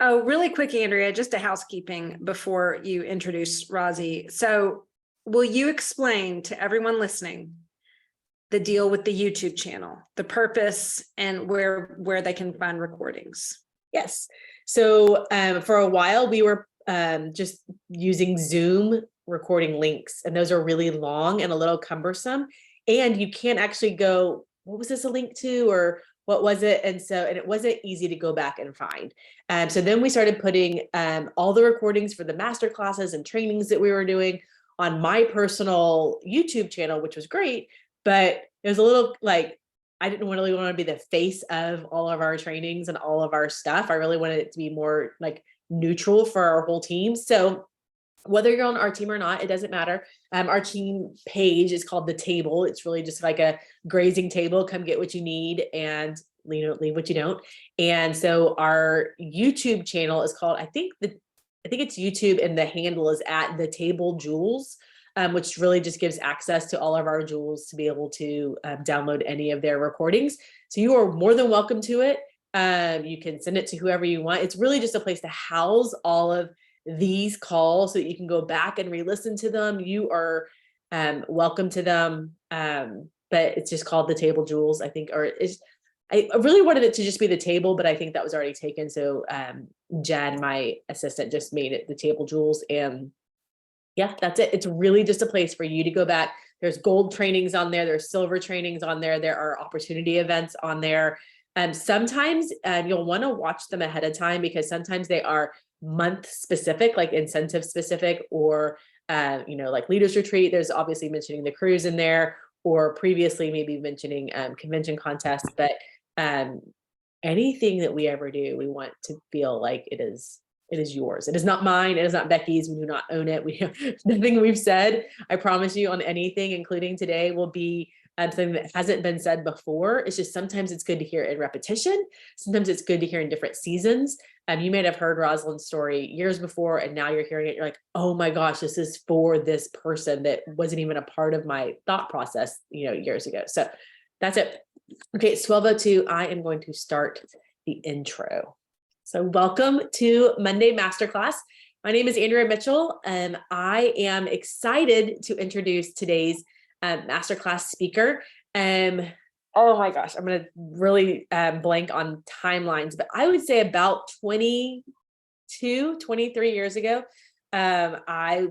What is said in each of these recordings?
Oh, really quick, Andrea, just a housekeeping before you introduce Rozzy. So will you explain to everyone listening the deal with the YouTube channel, the purpose, and where they can find recordings? Yes. So for a while, we were just using Zoom recording links, and those are really long and a little cumbersome. And you can't actually go, what was this a link to, or what was it? And it wasn't easy to go back and find. So then we started putting all the recordings for the master classes and trainings that we were doing on my personal YouTube channel, which was great, but it was a little like, I didn't really want to be the face of all of our trainings and all of our stuff. I really wanted it to be more like neutral for our whole team. So whether you're on our team or not, it doesn't matter. Our team page is called The Table. It's really just like a grazing table. Come get what you need and leave what you don't. And so our YouTube channel is called, I think it's YouTube, and the handle is at The Table Jewels. Which really just gives access to all of our jewels to be able to download any of their recordings. So you are more than welcome to it. You can send it to whoever you want. It's really just a place to house all of these calls so that you can go back and re-listen to them. You are welcome to them. But it's just called The Table Jewels, I think, I really wanted it to just be The Table, but I think that was already taken. So Jen, my assistant, just made it The Table Jewels, and yeah, that's it. It's really just a place for you to go back. There's gold trainings on there. There's silver trainings on there. There are opportunity events on there. Sometimes you'll want to watch them ahead of time, because sometimes they are month specific, like incentive specific, or like Leaders Retreat. There's obviously mentioning the cruise in there, or previously maybe mentioning convention contests. But anything that we ever do, we want to feel like it is yours. It is not mine. It is not Becky's. We do not own it. We have nothing we've said, I promise you, on anything, including today, will be something that hasn't been said before. It's just sometimes it's good to hear in repetition. Sometimes it's good to hear in different seasons. You may have heard Rosalind's story years before, and now you're hearing it. You're like, oh my gosh, this is for this person that wasn't even a part of my thought process, years ago. So that's it. Okay, it's 12:02. I am going to start the intro. So welcome to Monday Masterclass. My name is Andrea Mitchell, and I am excited to introduce today's Masterclass speaker. Oh my gosh, I'm going to really blank on timelines, but I would say about 22, 23 years ago, I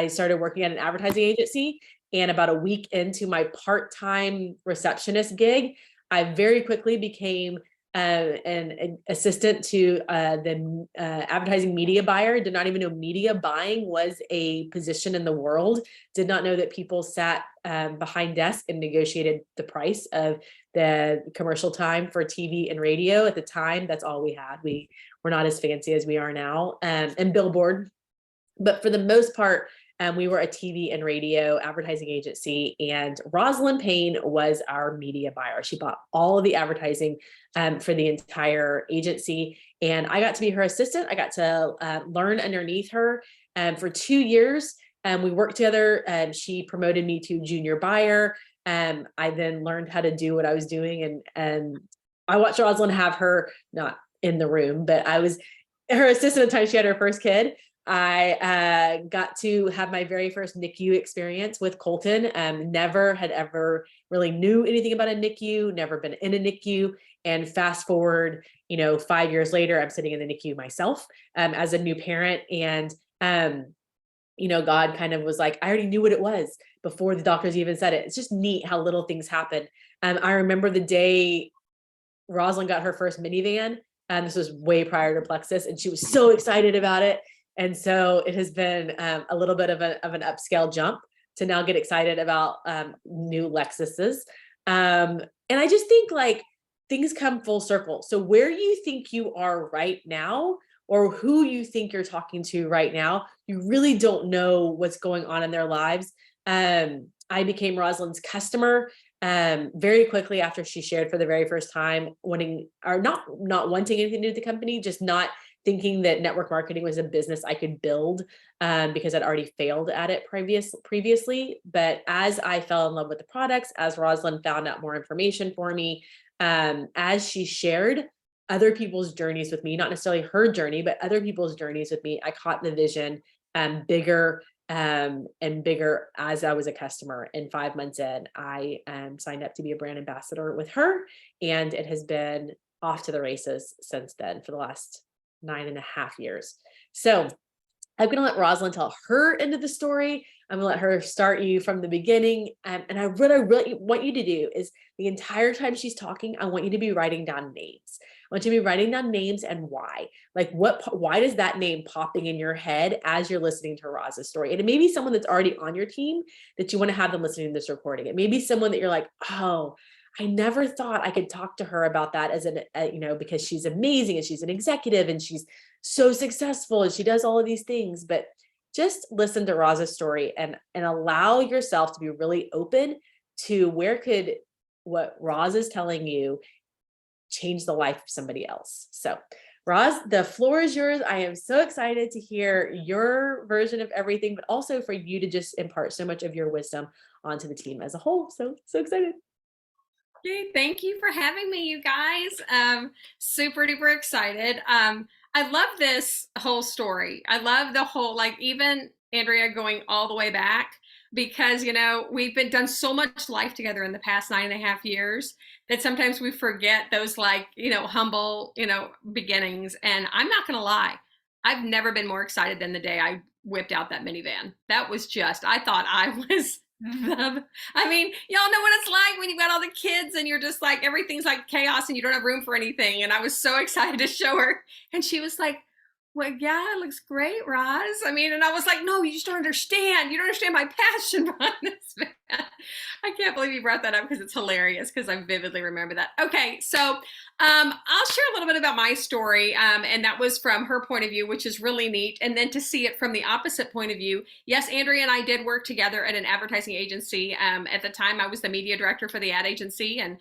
started working at an advertising agency, and about a week into my part-time receptionist gig, I very quickly became an assistant to the advertising media buyer. Did not even know media buying was a position in the world. Did not know that people sat behind desk and negotiated the price of the commercial time for TV and radio. At the time, that's all we had. We were not as fancy as we are now, and billboard. But for the most part, we were a TV and radio advertising agency, and Rosalind Payne was our media buyer. She bought all of the advertising for the entire agency, and I got to be her assistant. I got to learn underneath her for 2 years. We worked together. She promoted me to junior buyer. I then learned how to do what I was doing, and I watched Rosalind have her, not in the room, but I was her assistant at the time she had her first kid. I got to have my very first NICU experience with Colton. Never had ever really knew anything about a NICU, never been in a NICU. And fast forward, 5 years later, I'm sitting in the NICU myself as a new parent. And, God kind of was like, I already knew what it was before the doctors even said it. It's just neat how little things happen. I remember the day Rosalind got her first minivan. This was way prior to Plexus, and she was so excited about it. And so it has been a little bit of an upscale jump to now get excited about new Lexuses. And I just think like things come full circle. So where you think you are right now, or who you think you're talking to right now, you really don't know what's going on in their lives. I became Rosalind's customer very quickly after she shared for the very first time, not wanting anything to do with the company, just not thinking that network marketing was a business I could build because I'd already failed at it previously. But as I fell in love with the products, as Rosalind found out more information for me, as she shared, other people's journeys with me, not necessarily her journey, but other people's journeys with me. I caught the vision bigger and bigger as I was a customer. And 5 months in, I signed up to be a brand ambassador with her. And it has been off to the races since then for the last 9.5 years. So I'm going to let Rosalind tell her end of the story. I'm going to let her start you from the beginning. And I really want you to do is the entire time she's talking, I want you to be writing down names. I want you to be writing down names and why. Like why does that name popping in your head as you're listening to Roz's story? And it may be someone that's already on your team that you want to have them listening to this recording. It may be someone that you're like, oh, I never thought I could talk to her about that as because she's amazing and she's an executive and she's so successful and she does all of these things. But just listen to Roz's story and allow yourself to be really open to where could what Roz is telling you change the life of somebody else. So Roz, the floor is yours. I am so excited to hear your version of everything, but also for you to just impart so much of your wisdom onto the team as a whole. So excited. Okay, thank you for having me, you guys. Super duper excited. I love this whole story. I love the whole, like, even Andrea going all the way back, because, we've done so much life together in the past 9.5 years that sometimes we forget those, like, humble, beginnings. And I'm not going to lie, I've never been more excited than the day I whipped out that minivan. That was I thought I was I mean, y'all know what it's like when you've got all the kids and you're just like, everything's like chaos and you don't have room for anything. And I was so excited to show her. And she was like, well, yeah, it looks great, Roz. I mean, and I was like, no, you just don't understand. You don't understand my passion behind this van. I can't believe you brought that up because it's hilarious, because I vividly remember that. Okay, so I'll share a little bit about my story, and that was from her point of view, which is really neat. And then to see it from the opposite point of view, yes, Andrea and I did work together at an advertising agency. At the time, I was the media director for the ad agency, and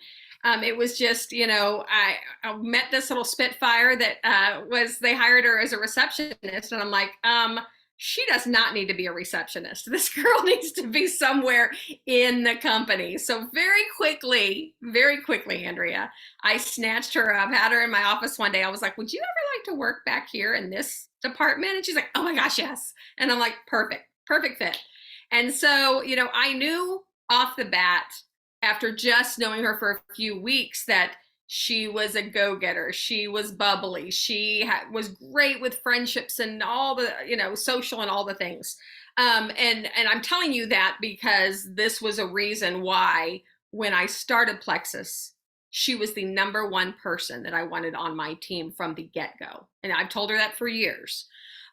it was just, I met this little Spitfire that they hired her as a receptionist. And I'm like, she does not need to be a receptionist. This girl needs to be somewhere in the company. So very quickly, Andrea, I snatched her up, had her in my office one day. I was like, would you ever like to work back here in this department? And she's like, oh my gosh, yes. And I'm like, perfect fit. And so, I knew off the bat, after just knowing her for a few weeks, that she was a go-getter. She was bubbly. She was great with friendships and all the, social and all the things. And I'm telling you that because this was a reason why when I started Plexus, she was the number one person that I wanted on my team from the get-go. And I've told her that for years.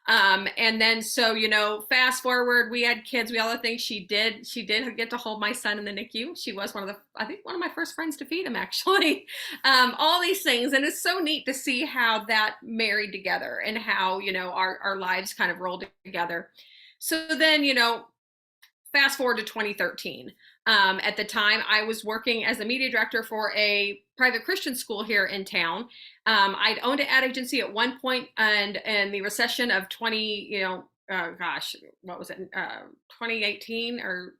And then, so, fast forward, we had kids, we all the things she did get to hold my son in the NICU. She was one of my first friends to feed him, actually. All these things. And it's so neat to see how that married together and how, our lives kind of rolled together. So then, fast forward to 2013. At the time, I was working as a media director for a private Christian school here in town. I'd owned an ad agency at one point, and the recession of 2018, or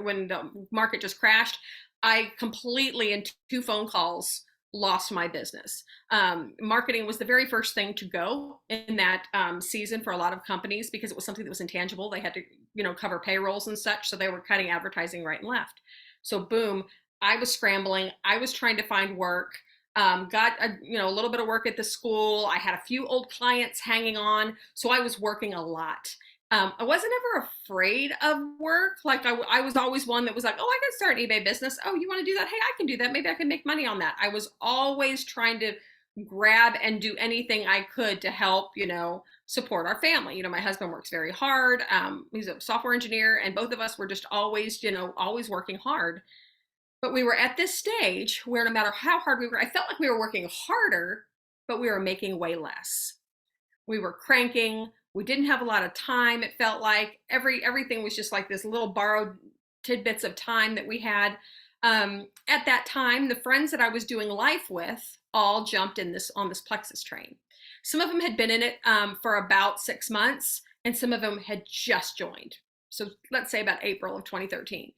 when the market just crashed, I completely, in 2 phone calls, lost my business. Marketing was the very first thing to go in that season for a lot of companies, because it was something that was intangible. They had to, cover payrolls and such. So they were cutting advertising right and left. So boom, I was scrambling. I was trying to find work. Got a little bit of work at the school. I had a few old clients hanging on. So I was working a lot. I wasn't ever afraid of work. Like I was always one that was like, oh, I can start an eBay business. Oh, you want to do that? Hey, I can do that. Maybe I can make money on that. I was always trying to grab and do anything I could to help, support our family. My husband works very hard. He's a software engineer, and both of us were just always, always working hard. But we were at this stage where no matter how hard we were, I felt like we were working harder, but we were making way less. We were cranking. We didn't have a lot of time. It felt like everything was just like this little borrowed tidbits of time that we had. At that time, the friends that I was doing life with all jumped on this Plexus train. Some of them had been in it for about 6 months, and some of them had just joined. So let's say about April of 2013.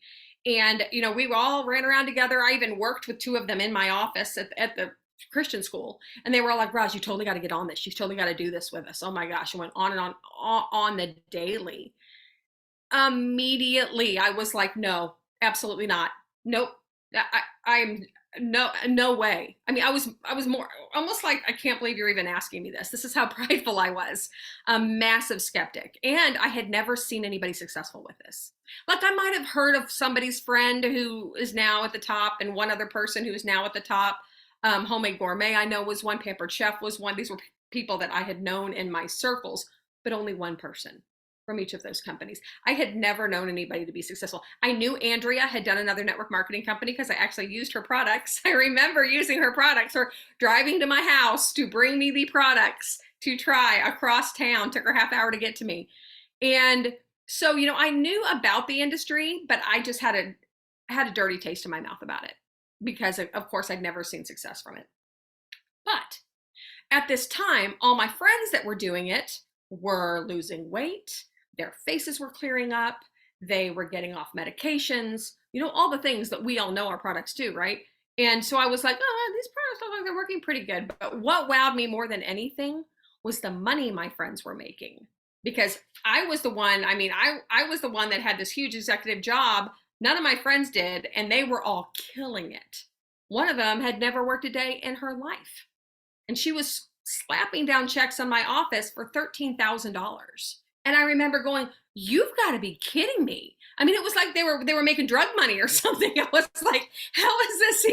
And, we all ran around together. I even worked with 2 of them in my office at the Christian school, and they were all like, Roz, you totally got to get on this. You totally got to do this with us. Oh my gosh. It went on and on the daily. Immediately I was like, no, absolutely not. Nope. I'm no way. I mean, I was more almost like, I can't believe you're even asking me this. This is how prideful I was. A massive skeptic. And I had never seen anybody successful with this. Like, I might have heard of somebody's friend who is now at the top, and one other person who is now at the top. Homemade Gourmet, I know, was one. Pampered Chef was one. These were people that I had known in my circles, but only one person from each of those companies. I had never known anybody to be successful. I knew Andrea had done another network marketing company because I actually used her products. I remember using her products, or driving to my house to bring me the products to try across town. Took her half hour to get to me. And so, you know, I knew about the industry, but I just had a dirty taste in my mouth about it, because of course I'd never seen success from it. But at this time, all my friends that were doing it were losing weight. Their faces were clearing up. They were getting off medications, you know, all the things that we all know our products do, right? And so I was like, oh, these products look like they're working pretty good. But what wowed me more than anything was the money my friends were making. Because I was the one, I mean, I was the one that had this huge executive job. None of my friends did, and they were all killing it. One of them had never worked a day in her life, and she was slapping down checks on my office for $13,000. And I remember going, you've got to be kidding me. I mean, it was like they were making drug money or something. I was like, how is this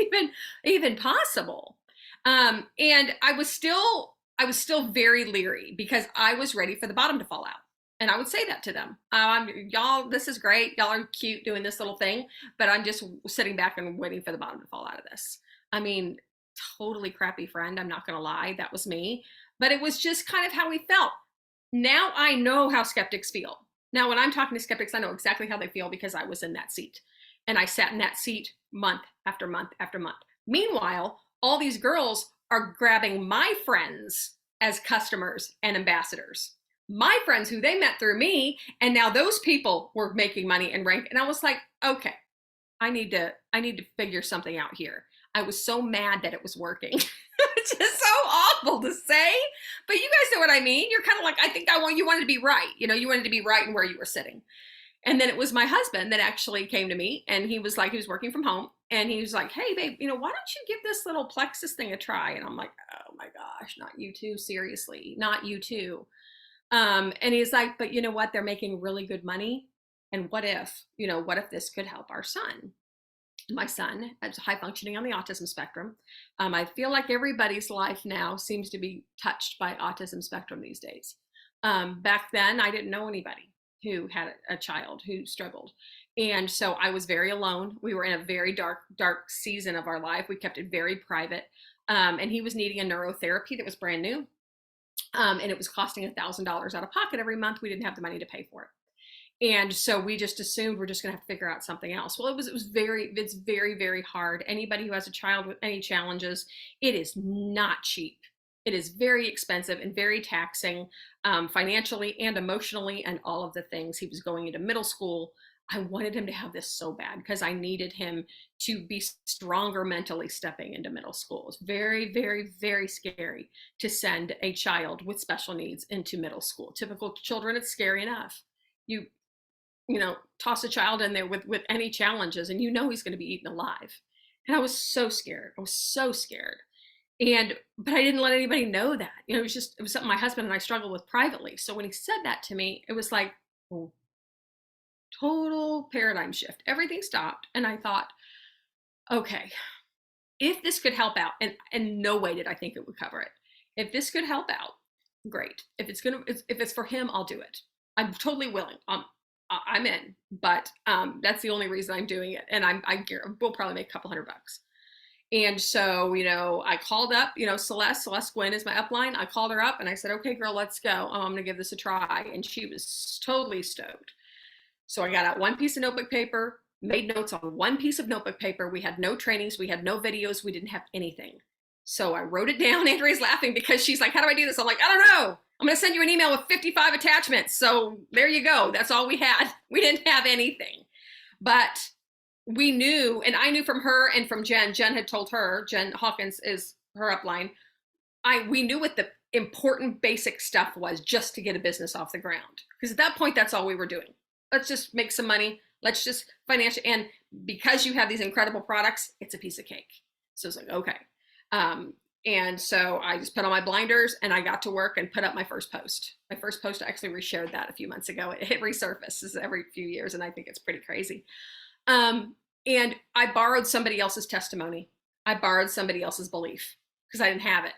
even possible? And I was still very leery, because I was ready for the bottom to fall out. And I would say that to them. Y'all, this is great. Y'all are cute doing this little thing, but I'm just sitting back and waiting for the bottom to fall out of this. I mean, totally crappy friend. I'm not going to lie. That was me. But it was just kind of how we felt. Now I know how skeptics feel. Now, when I'm talking to skeptics, I know exactly how they feel, because I was in that seat. And I sat in that seat month after month after month. Meanwhile, all these girls are grabbing my friends as customers and ambassadors. My friends who they met through me, and now those people were making money and rank. And I was like, okay, I need to figure something out here. I was so mad that it was working. It's just so awful to say, but you guys know what I mean. You're kind of like, I think you wanted to be right. You know, you wanted to be right in where you were sitting. And then it was my husband that actually came to me, and he was working from home, and he was like, hey babe, you know, why don't you give this little Plexus thing a try? And I'm like, oh my gosh, not you too. Seriously, not you too. And he's like, but you know what? They're making really good money. And what if this could help our son? My son is high functioning on the autism spectrum. I feel like everybody's life now seems to be touched by autism spectrum these days. Back then, I didn't know anybody who had a child who struggled. And so I was very alone. We were in a very dark season of our life. We kept it very private. And he was needing a neurotherapy that was brand new. And it was costing $1,000 out of pocket every month. We didn't have the money to pay for it. And so we just assumed we're just going to have to figure out something else. Well, it's very, very hard. Anybody who has a child with any challenges, it is not cheap. It is very expensive and very taxing, financially and emotionally, and all of the things. He was going into middle school. I wanted him to have this so bad, because I needed him to be stronger mentally stepping into middle school. It's very, very, very scary to send a child with special needs into middle school. Typical children, it's scary enough. You know, toss a child in there with any challenges, and you know he's going to be eaten alive. And I was so scared. But I didn't let anybody know that. You know, it was something my husband and I struggled with privately. So when he said that to me, it was like, oh, total paradigm shift. Everything stopped. And I thought, okay, if this could help out, and in no way did I think it would cover it. If this could help out, great. If it's for him, I'll do it. I'm totally willing. I'm in, but that's the only reason I'm doing it. And we'll probably make a couple $100. And so, you know, I called up, you know, Celeste Gwynn is my upline. I called her up and I said, okay, girl, let's go. I'm going to give this a try. And she was totally stoked. So I got out one piece of notebook paper, made notes on one piece of notebook paper. We had no trainings. We had no videos. We didn't have anything. So I wrote it down. Andrea's laughing because she's like, how do I do this? I'm like, I don't know. I'm going to send you an email with 55 attachments. So there you go. That's all we had. We didn't have anything. But we knew, and I knew from her and from Jen. Jen had told her, Jen Hawkins is her upline, we knew what the important basic stuff was just to get a business off the ground. Because at that point, that's all we were doing. Let's just make some money. Let's just financial. And because you have these incredible products, it's a piece of cake. So it's like, okay. And so I just put on my blinders and I got to work and put up my first post. My first post, I actually reshared that a few months ago. It resurfaces every few years, and I think it's pretty crazy. And I borrowed somebody else's testimony. I borrowed somebody else's belief because I didn't have it.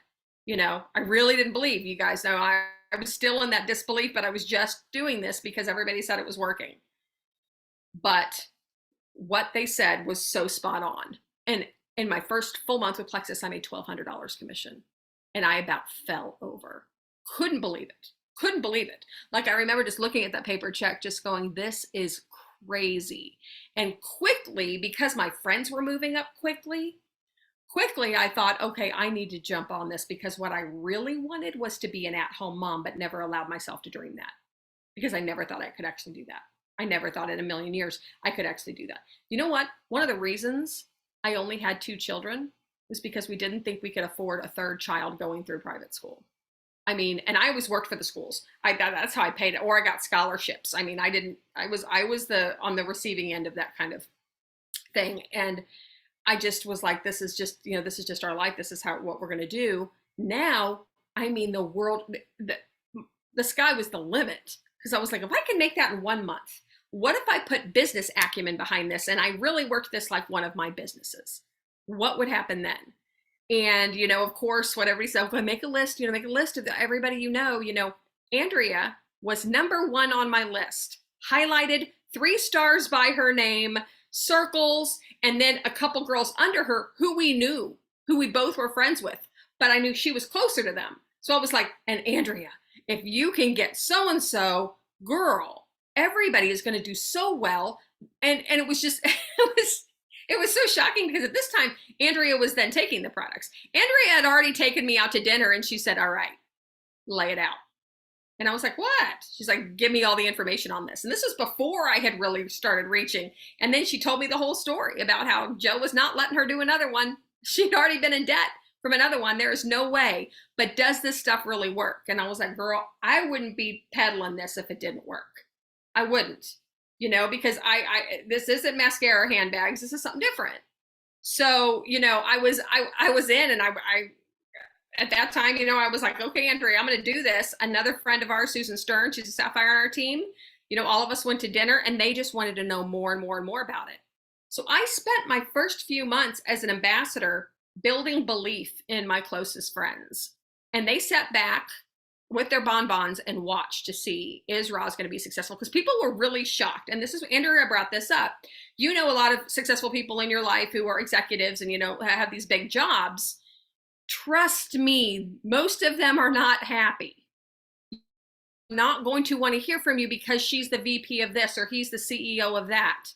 You know, I really didn't believe. You guys know I was still in that disbelief, but I was just doing this because everybody said it was working. But what they said was so spot on. And in my first full month with Plexus, I made $1,200 commission, and I about fell over. Couldn't believe it. Couldn't believe it. Like, I remember just looking at that paper check, just going, this is crazy. And quickly, because my friends were moving up quickly, I thought, okay, I need to jump on this, because what I really wanted was to be an at-home mom, but never allowed myself to dream that, because I never thought I could actually do that. I never thought in a million years I could actually do that. You know what? One of the reasons I only had 2 children was because we didn't think we could afford a 3rd child going through private school. I mean, and I always worked for the schools. That's how I paid it, or I got scholarships. I mean, I was on the receiving end of that kind of thing. And I just was like, this is just our life. This is what we're going to do. Now, I mean, the world, the sky was the limit, because I was like, if I can make that in 1 month, what if I put business acumen behind this and I really worked this like one of my businesses? What would happen then? And, of course, what everybody said, make a list, make a list of everybody you know. Andrea was number 1 on my list, highlighted, 3 stars by her name, circles, and then a couple girls under her who we knew, who we both were friends with, but I knew she was closer to them. So I was like, and Andrea, if you can get so-and-so, girl, everybody is going to do so well. And it was just, it was so shocking, because at this time, Andrea was then taking the products. Andrea had already taken me out to dinner, and she said, all right, lay it out. And I was like, what? She's like, give me all the information on this. And this was before I had really started reaching. And then she told me the whole story about how Joe was not letting her do another one. She'd already been in debt from another one. There is no way. But does this stuff really work? And I was like, girl, I wouldn't be peddling this if it didn't work. I wouldn't, because this isn't mascara handbags. This is something different. So, I was in, and I at that time, I was like, okay, Andrea, I'm going to do this. Another friend of ours, Susan Stern, she's a Sapphire on our team. All of us went to dinner, and they just wanted to know more and more and more about it. So I spent my first few months as an ambassador building belief in my closest friends. And they sat back with their bonbons and watched to see, is Roz going to be successful? Because people were really shocked. And this is, Andrea brought this up. A lot of successful people in your life who are executives and, have these big jobs. Trust me, most of them are not happy. Not going to want to hear from you because she's the VP of this or he's the CEO of that.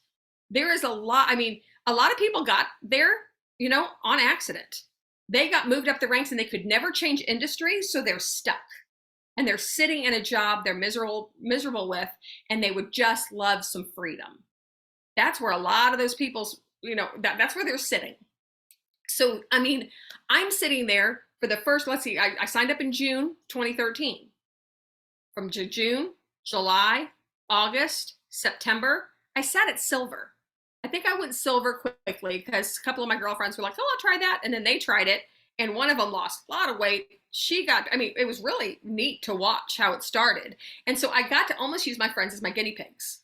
There is a lot of people got there, on accident. They got moved up the ranks and they could never change industry, so they're stuck. And they're sitting in a job they're miserable with, and they would just love some freedom. That's where a lot of those people's, that's where they're sitting. So, I'm sitting there for the first, I signed up in June 2013. From June, July, August, September, I sat at silver. I think I went silver quickly because a couple of my girlfriends were like, oh, I'll try that. And then they tried it. And one of them lost a lot of weight. It was really neat to watch how it started. And so I got to almost use my friends as my guinea pigs.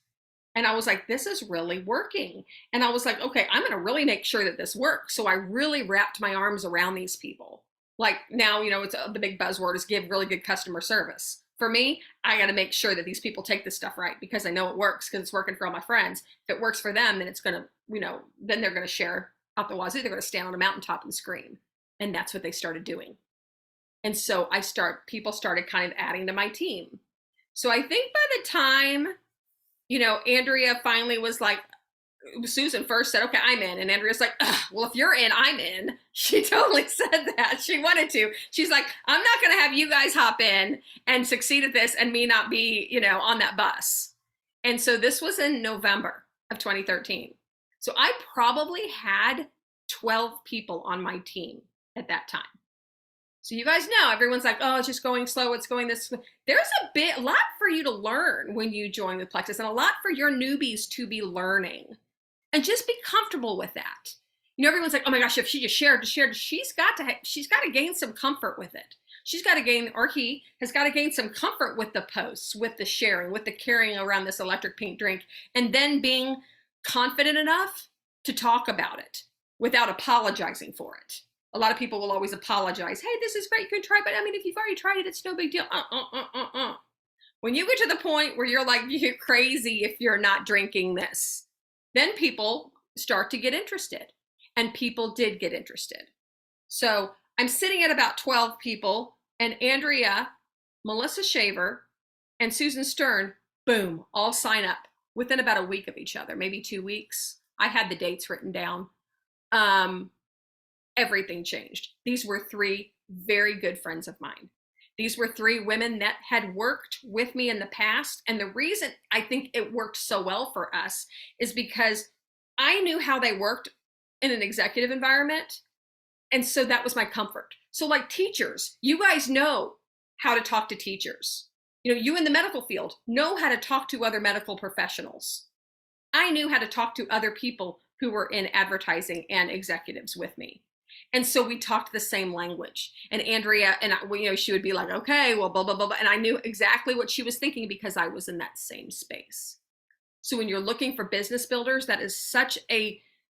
And I was like, this is really working. And I was like, okay, I'm going to really make sure that this works. So I really wrapped my arms around these people. Like now, it's the big buzzword is give really good customer service. For me, I got to make sure that these people take this stuff right, because I know it works because it's working for all my friends. If it works for them, then it's going to, then they're going to share out the wazoo. They're going to stand on a mountaintop and scream. And that's what they started doing. And so people started kind of adding to my team. So I think by the time, Andrea finally was like, Susan first said, okay, I'm in. And Andrea's like, well, if you're in, I'm in. She totally said that. She wanted to. She's like, I'm not going to have you guys hop in and succeed at this and me not be, on that bus. And so this was in November of 2013. So I probably had 12 people on my team at that time. So you guys know, everyone's like, oh, it's just going slow. It's going this. There's a lot for you to learn when you join with Plexus, and a lot for your newbies to be learning. And just be comfortable with that. You know, everyone's like, oh my gosh, if she just shared, she's got to gain some comfort with it. She's got to gain, or he has got to gain some comfort with the posts, with the sharing, with the carrying around this electric pink drink, and then being confident enough to talk about it without apologizing for it. A lot of people will always apologize. Hey, this is great. You can try, but I mean, if you've already tried it, it's no big deal. When you get to the point where you're like, you're crazy if you're not drinking this, then people start to get interested. And people did get interested. So I'm sitting at about 12 people, and Andrea, Melissa Shaver, and Susan Stern, boom, all sign up within about a week of each other, maybe 2 weeks. I had the dates written down. Everything changed. These were 3 very good friends of mine. These were 3 women that had worked with me in the past. And the reason I think it worked so well for us is because I knew how they worked in an executive environment. And so that was my comfort. So like teachers, you guys know how to talk to teachers. You know, you in the medical field know how to talk to other medical professionals. I knew how to talk to other people who were in advertising and executives with me. And so we talked the same language. And Andrea, and you know, she would be like, okay, well, blah, blah, blah, blah. And I knew exactly what she was thinking because I was in that same space. So when you're looking for business builders, that is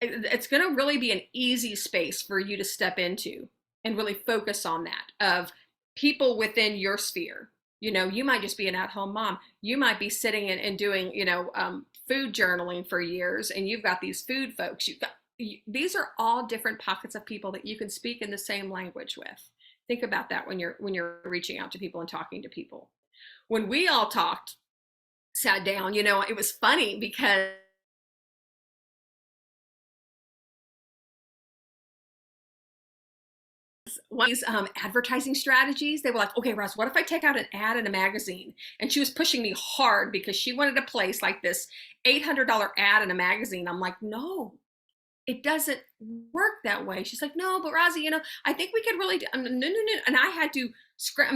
it's going to really be an easy space for you to step into and really focus on that, of people within your sphere. You know, you might just be an at-home mom. You might be sitting and doing, you know, food journaling for years, and you've got these food folks. These are all different pockets of people that you can speak in the same language with. Think about that when you're reaching out to people and talking to people. When we all sat down, you know, it was funny because these advertising strategies, they were like, okay, Roz, what if I take out an ad in a magazine? And she was pushing me hard because she wanted to place like this $800 ad in a magazine. I'm like, no, it doesn't work that way. She's like, no, but Rosie, you know, I think we could really do, no. And I had to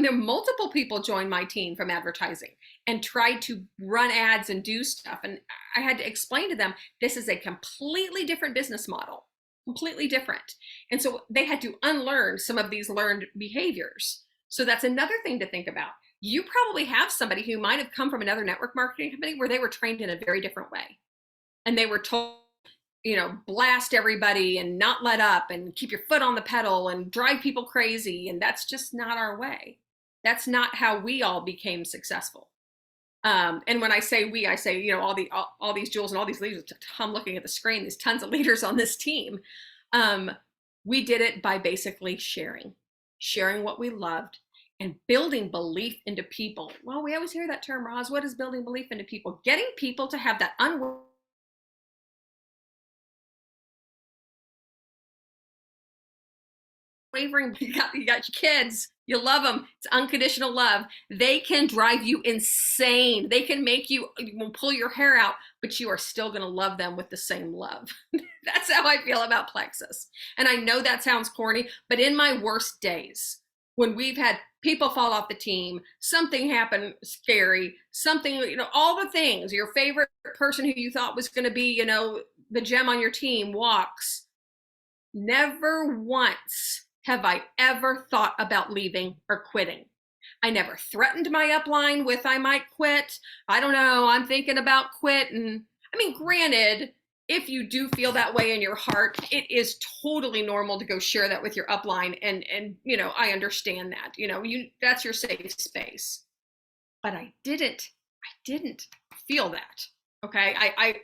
there multiple people joined my team from advertising and tried to run ads and do stuff. And I had to explain to them, this is a completely different business model, completely different. And so they had to unlearn some of these learned behaviors. So that's another thing to think about. You probably have somebody who might have come from another network marketing company where they were trained in a very different way. And they were told, you know, blast everybody and not let up and keep your foot on the pedal and drive people crazy. And that's just not our way. That's not how we all became successful. And when I say we, I say, you know, all these Jules and all these leaders. I'm looking at the screen, there's tons of leaders on this team. We did it by basically sharing what we loved and building belief into people. Well, we always hear that term, Roz. What is building belief into people? Getting people to have that unwavering, you got your kids, you love them, it's unconditional love. They can drive you insane. They can make you pull your hair out, but you are still going to love them with the same love. That's how I feel about Plexus. And I know that sounds corny, but in my worst days, when we've had people fall off the team, something happened scary, something, you know, all the things, your favorite person who you thought was going to be, you know, the gem on your team walks. Never once have I ever thought about leaving or quitting. I never threatened my upline with I might quit. I don't know, I'm thinking about quitting. I mean, granted, if you do feel that way in your heart, it is totally normal to go share that with your upline. And you know, I understand that, you know, that's your safe space. But I didn't feel that. Okay.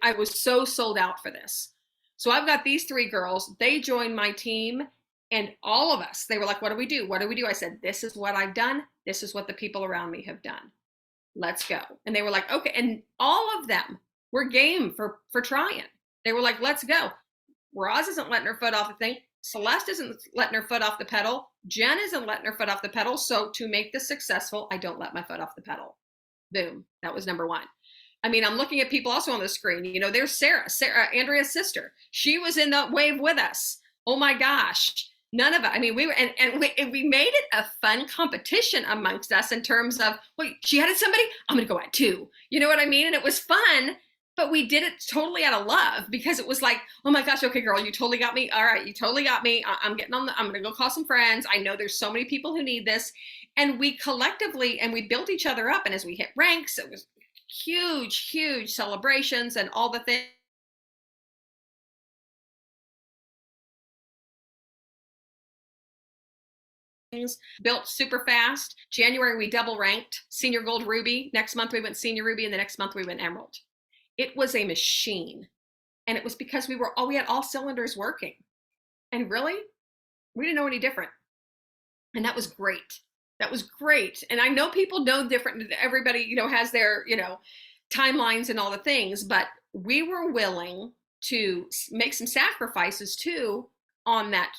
I was so sold out for this. So I've got these 3 girls, they joined my team, and all of us, they were like, what do we do? What do we do? I said, this is what I've done. This is what the people around me have done. Let's go. And they were like, okay. And all of them were game for trying. They were like, let's go. Roz isn't letting her foot off the thing. Celeste isn't letting her foot off the pedal. Jen isn't letting her foot off the pedal. So to make this successful, I don't let my foot off the pedal. Boom. That was number 1. I mean, I'm looking at people also on the screen. There's Sarah, Andrea's sister. She was in the wave with us. Oh my gosh. None of it. I mean, we were, and we made it a fun competition amongst us in terms of, well, she added somebody, I'm going to go add two. You know what I mean? And it was fun, but we did it totally out of love because it was like, oh my gosh, okay, girl, you totally got me. All right, you totally got me. I'm getting on I'm going to go call some friends. I know there's so many people who need this. And we collectively, and we built each other up. And as we hit ranks, it was huge, huge celebrations and all the things. Built super fast. January, we double ranked senior gold ruby. Next month, we went senior ruby. And the next month, we went emerald. It was a machine. And it was because we had all cylinders working. And really, we didn't know any different. And that was great. That was great. And I know people know different. Everybody, has their, timelines and all the things, but we were willing to make some sacrifices too on that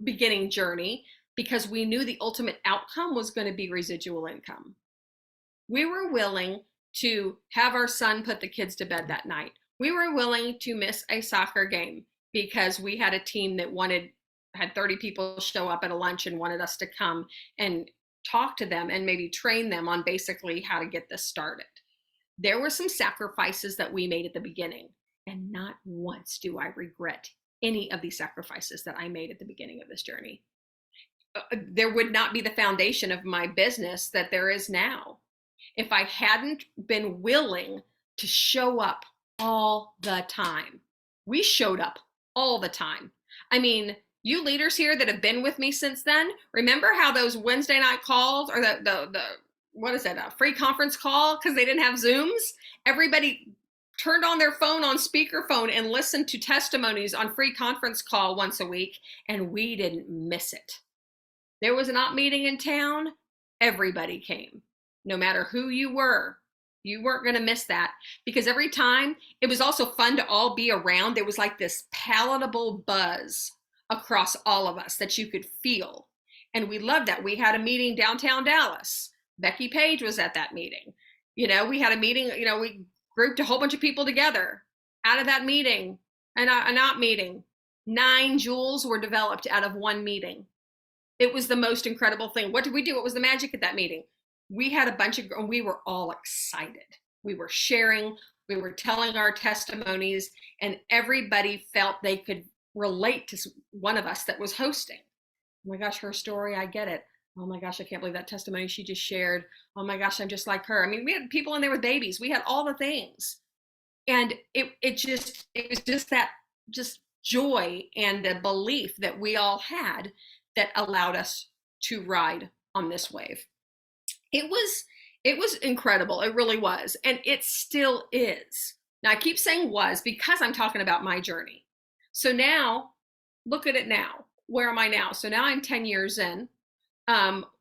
beginning journey, because we knew the ultimate outcome was going to be residual income. We were willing to have our son put the kids to bed that night. We were willing to miss a soccer game because we had a team that had 30 people show up at a lunch and wanted us to come and talk to them and maybe train them on basically how to get this started. There were some sacrifices that we made at the beginning, and not once do I regret any of these sacrifices that I made at the beginning of this journey. There would not be the foundation of my business that there is now if I hadn't been willing to show up all the time. We showed up all the time. I mean, you leaders here that have been with me since then, remember how those Wednesday night calls or a free conference call, because they didn't have Zooms? Everybody turned on their phone on speakerphone and listened to testimonies on free conference call once a week, and we didn't miss it. There was an op meeting in town, everybody came. No matter who you weren't going to miss that, because every time, it was also fun to all be around. There was like this palatable buzz across all of us that you could feel. And we loved that. We had a meeting downtown Dallas. Becky Page was at that meeting. We had a meeting, we grouped a whole bunch of people together out of that meeting, and an op meeting. 9 jewels were developed out of one meeting. It was the most incredible thing. What did we do? What was the magic at that meeting? We had we were all excited. We were sharing, we were telling our testimonies, and everybody felt they could relate to one of us that was hosting. Oh my gosh, her story, I get it. Oh my gosh, I can't believe that testimony she just shared. Oh my gosh, I'm just like her. I mean, we had people in there with babies. We had all the things. And it was just that joy and the belief that we all had that allowed us to ride on this wave. It was incredible. It really was. And it still is. Now I keep saying was because I'm talking about my journey. So now look at it now. Where am I now? So now I'm 10 years in.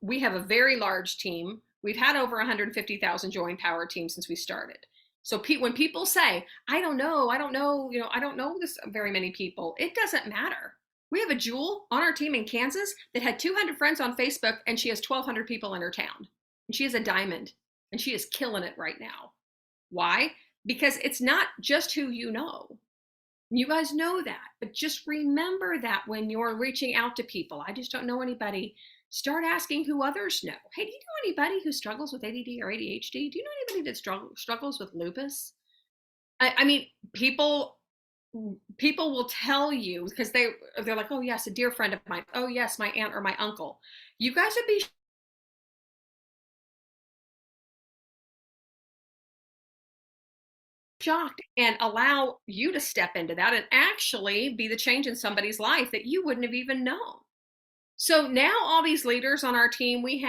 We have a very large team. We've had over 150,000 join Power Team since we started. So when people say, I don't know, I don't know this very many people, it doesn't matter. We have a jewel on our team in Kansas that had 200 friends on Facebook, and she has 1,200 people in her town. And she is a diamond, and she is killing it right now. Why? Because it's not just who you know. You guys know that, but just remember that when you're reaching out to people. I just don't know anybody. Start asking who others know. Hey, do you know anybody who struggles with ADD or ADHD? Do you know anybody that struggles with lupus? I mean, people will tell you because they're like, oh yes, a dear friend of mine. Oh yes, my aunt or my uncle. You guys would be shocked and allow you to step into that and actually be the change in somebody's life that you wouldn't have even known. So now all these leaders on our team, we've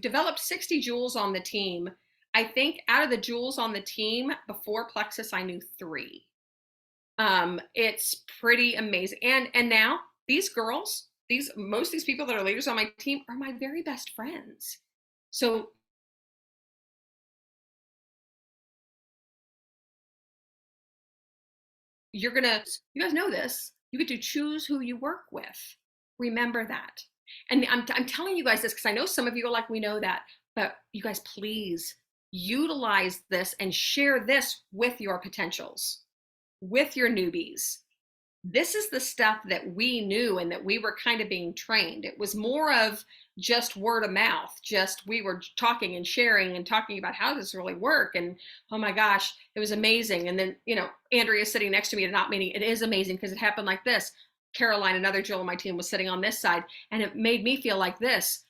developed 60 jewels on the team. I think out of the jewels on the team before Plexus, I knew 3. It's pretty amazing. And now these girls, most of these people that are leaders on my team are my very best friends. So you guys know this, you get to choose who you work with. Remember that. And I'm telling you guys this because I know some of you are like, we know that, but you guys, please utilize this and share this with your potentials, with your newbies. this is the stuff that we knew and that we were kind of being trained. It was more of just word of mouth, just we were talking and sharing and talking about how does this really work. And oh my gosh, it was amazing. And then, Andrea sitting next to me at a not meeting, it is amazing because it happened like this. Caroline, another Jill on my team, was sitting on this side, and it made me feel like this.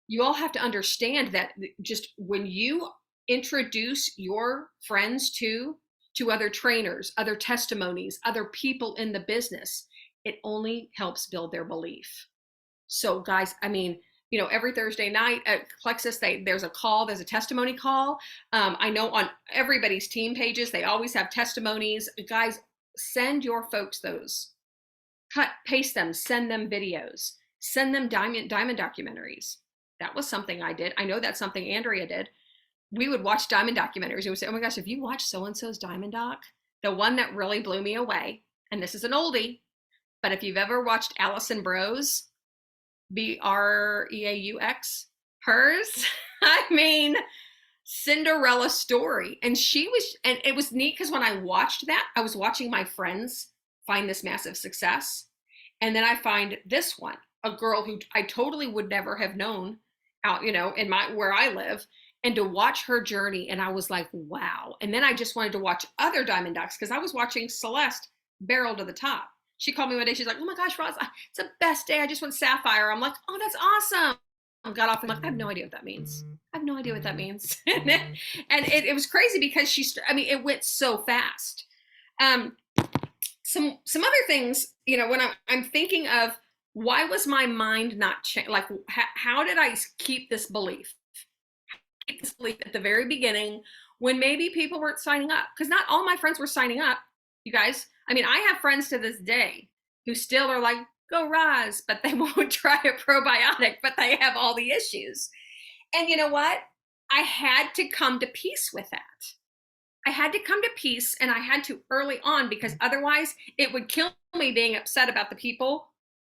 You all have to understand that just when you introduce your friends to other trainers, other testimonies, other people in the business, it only helps build their belief. So guys, I mean, every Thursday night at Plexus, there's a call, there's a testimony call. I know on everybody's team pages, they always have testimonies. Guys, send your folks those. Cut, paste them, send them videos, send them diamond documentaries. That was something I did. I know that's something Andrea did. We would watch diamond documentaries and we say, oh my gosh, if you watch so-and-so's diamond doc, the one that really blew me away, and this is an oldie, but if you've ever watched Allison Breaux, Breaux, hers, I mean, Cinderella story. And and it was neat because when I watched that, I was watching my friends find this massive success. And then I find this one, a girl who I totally would never have known out, in where I live, and to watch her journey. And I was like, wow. And then I just wanted to watch other diamond docs because I was watching Celeste barrel to the top. She called me one day. She's like, oh my gosh, Roz, it's the best day. I just went sapphire. I'm like, oh, that's awesome. I got off and like, I have no idea what that means. I have no idea what that means. And it was crazy because it went so fast. Some other things, when I'm thinking of why was my mind not changed? Like, how did I keep this belief? Keep this belief at the very beginning when maybe people weren't signing up, because not all my friends were signing up, you guys. I mean, I have friends to this day who still are like, go Roz, but they won't try a probiotic, but they have all the issues. And you know what? I had to come to peace with that. I had to come to peace, and I had to early on, because otherwise it would kill me being upset about the people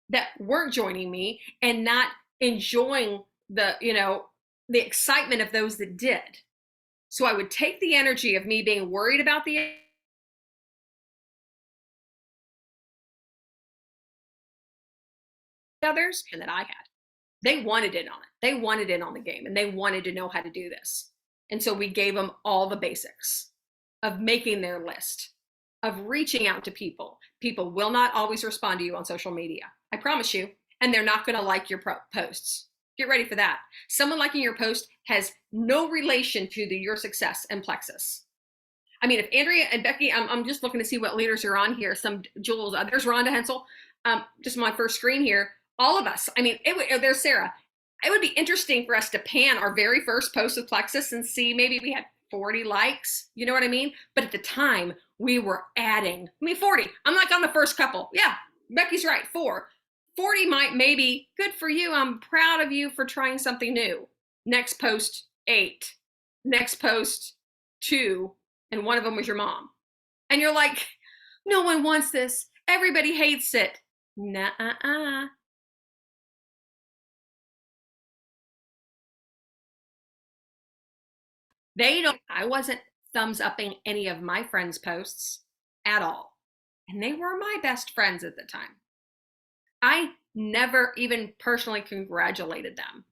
that weren't joining me and not enjoying the excitement of those that did. So I would take the energy of me being worried about the others and that I had. They wanted in on it. They wanted in on the game, and they wanted to know how to do this. And so we gave them all the basics of making their list, of reaching out to people. People will not always respond to you on social media. I promise you. And they're not going to like your posts. Get ready for that. Someone liking your post has no relation to your success in Plexus. I mean, if Andrea and Becky, I'm just looking to see what leaders are on here. Some Jules, there's Rhonda Hensel. Just my first screen here. All of us. I mean, there's Sarah. It would be interesting for us to pan our very first post with Plexus and see maybe we had 40 likes. You know what I mean? But at the time, we were adding. 40. I'm like on the first couple. Yeah, Becky's right. 4. 40 might maybe. Good for you. I'm proud of you for trying something new. Next post, 8. Next post, 2. And one of them was your mom. And you're like, no one wants this. Everybody hates it. Nuh-uh. I wasn't thumbs upping any of my friends' posts at all. And they were my best friends at the time. I never even personally congratulated them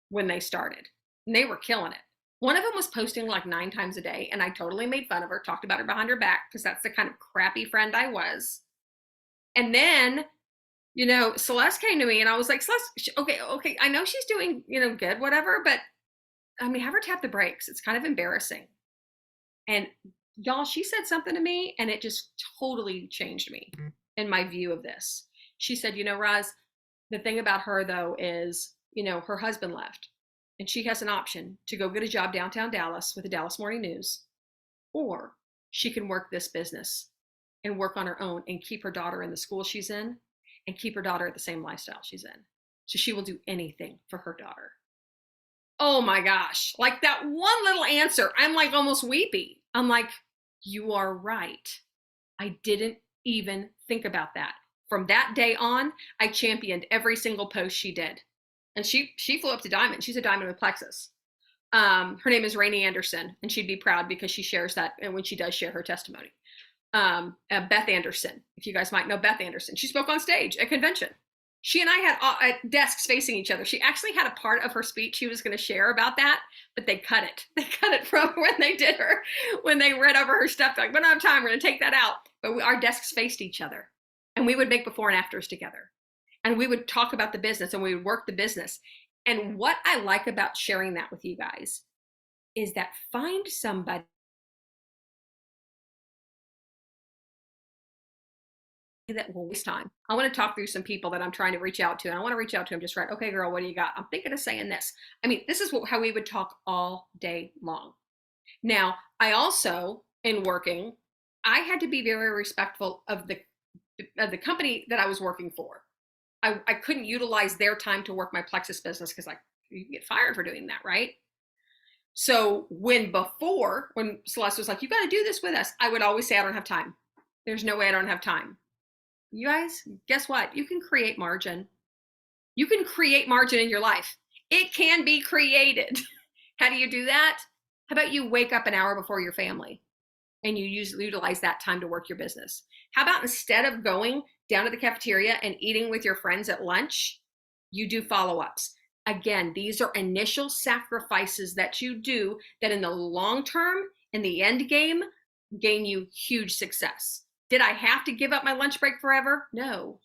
when they started. And they were killing it. One of them was posting like 9 times a day, and I totally made fun of her, talked about her behind her back, because that's the kind of crappy friend I was. And then, Celeste came to me, and I was like, Celeste, okay, I know she's doing, good, whatever, but I mean, have her tap the brakes. It's kind of embarrassing. And y'all, she said something to me, and it just totally changed me in my view of this. She said, Roz, the thing about her, though, is, her husband left, and she has an option to go get a job downtown Dallas with the Dallas Morning News, or she can work this business and work on her own and keep her daughter in the school she's in and keep her daughter at the same lifestyle she's in. So she will do anything for her daughter. Oh my gosh, like that one little answer, I'm like almost weepy. I'm like, you are right. I didn't even think about that. From that day on, I championed every single post she did. And she flew up to Diamond. She's a Diamond with Plexus. Her name is Rainey Anderson, and she'd be proud because she shares that, and when she does share her testimony. Beth Anderson. If you guys might know Beth Anderson, she spoke on stage at convention. She and I had desks facing each other. She actually had a part of her speech she was going to share about that, but they cut it. They cut it from when they read over her stuff. Like, we don't have time. We're going to take that out. But our desks faced each other, and we would make before and afters together, and we would talk about the business, and we would work the business. And what I like about sharing that with you guys is that find somebody that will waste time. I want to talk through some people that I'm trying to reach out to, and I want to reach out to them just right. Okay, girl, what do you got? I'm thinking of saying this. I mean, this is how we would talk all day long. Now, I also, in working, I had to be very respectful of the company that I was working for. I couldn't utilize their time to work my Plexus business because you get fired for doing that, right? So when Celeste was like, you got to do this with us, I would always say, I don't have time. There's no way I don't have time. You guys, guess what? You can create margin. You can create margin in your life. It can be created. How do you do that? How about you wake up an hour before your family and you utilize that time to work your business? How about instead of going down to the cafeteria and eating with your friends at lunch, you do follow-ups? Again, these are initial sacrifices that you do that in the long term, in the end game, gain you huge success. Did I have to give up my lunch break forever? No.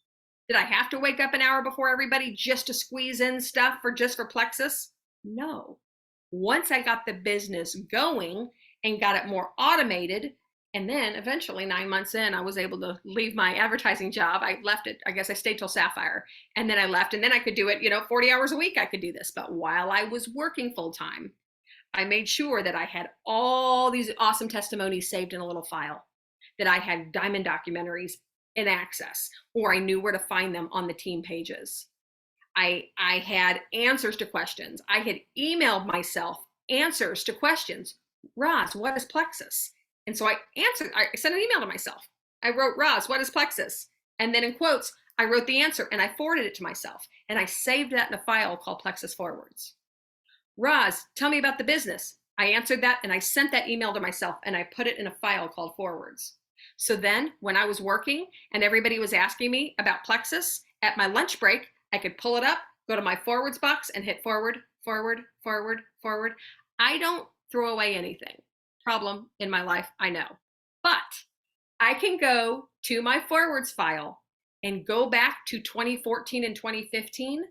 Did I have to wake up an hour before everybody just to squeeze in stuff for Plexus? No. Once I got the business going and got it more automated, and then eventually 9 months in, I was able to leave my advertising job. I left it. I guess I stayed till Sapphire, and then I left, and then I could do it, 40 hours a week. I could do this. But while I was working full time, I made sure that I had all these awesome testimonies saved in a little file, that I had diamond documentaries in Access, or I knew where to find them on the team pages. I had answers to questions. I had emailed myself answers to questions. Roz, what is Plexus? And so I sent an email to myself. I wrote, Roz, what is Plexus? And then in quotes, I wrote the answer and I forwarded it to myself. And I saved that in a file called Plexus Forwards. Roz, tell me about the business. I answered that and I sent that email to myself and I put it in a file called Forwards. So then when I was working and everybody was asking me about Plexus at my lunch break, I could pull it up, go to my forwards box and hit forward, forward, forward, forward. I don't throw away anything. Problem in my life, I know. But I can go to my forwards file and go back to 2014 and 2015,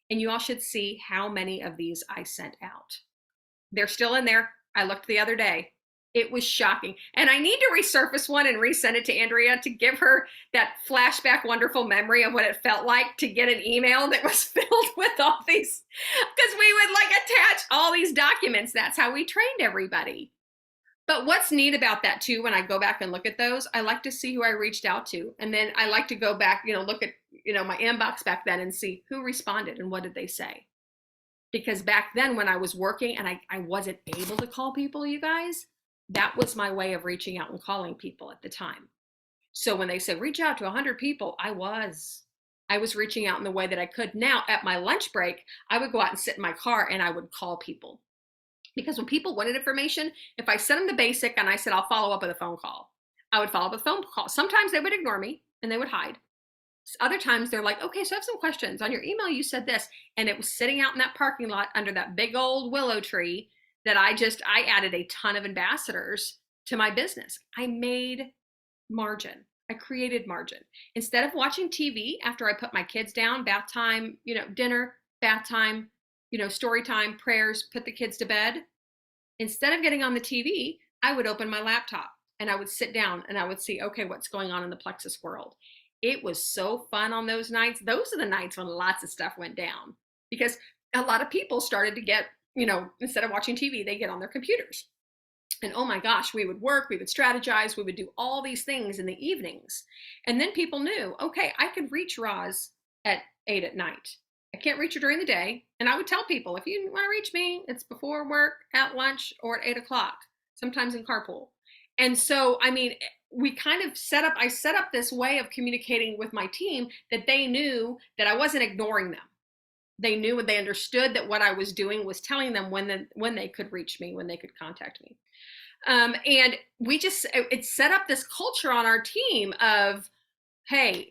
and you all should see how many of these I sent out. They're still in there. I looked the other day. It was shocking. And I need to resurface one and resend it to Andrea to give her that flashback wonderful memory of what it felt like to get an email that was filled with all these, because we would attach all these documents. That's how we trained everybody. But what's neat about that too, when I go back and look at those, I like to see who I reached out to. And then I like to go back, look at, my inbox back then and see who responded and what did they say. Because back then when I was working and I wasn't able to call people, you guys, that was my way of reaching out and calling people at the time. So when they said, reach out to 100 people, I was reaching out in the way that I could. Now at my lunch break, I would go out and sit in my car and I would call people. Because when people wanted information, if I sent them the basic and I said, I'll follow up with a phone call, I would follow up with a phone call. Sometimes they would ignore me and they would hide. Other times they're like, okay, so I have some questions. On your email, you said this. And it was sitting out in that parking lot under that big old willow tree that I added a ton of ambassadors to my business. I made margin. I created margin. Instead of watching TV after I put my kids down, bath time, dinner, bath time, story time, prayers, put the kids to bed. Instead of getting on the TV, I would open my laptop and I would sit down and I would see, okay, what's going on in the Plexus world. It was so fun on those nights. Those are the nights when lots of stuff went down because a lot of people started to get, instead of watching TV, they get on their computers. And oh my gosh, we would work, we would strategize, we would do all these things in the evenings. And then people knew, okay, I could reach Roz at 8 at night. I can't reach her during the day. And I would tell people, if you want to reach me, it's before work, at lunch, or at 8 o'clock, sometimes in carpool. And so, we kind of I set up this way of communicating with my team that they knew that I wasn't ignoring them. They knew and they understood that what I was doing was telling them when they could reach me, when they could contact me. And it set up this culture on our team of, hey,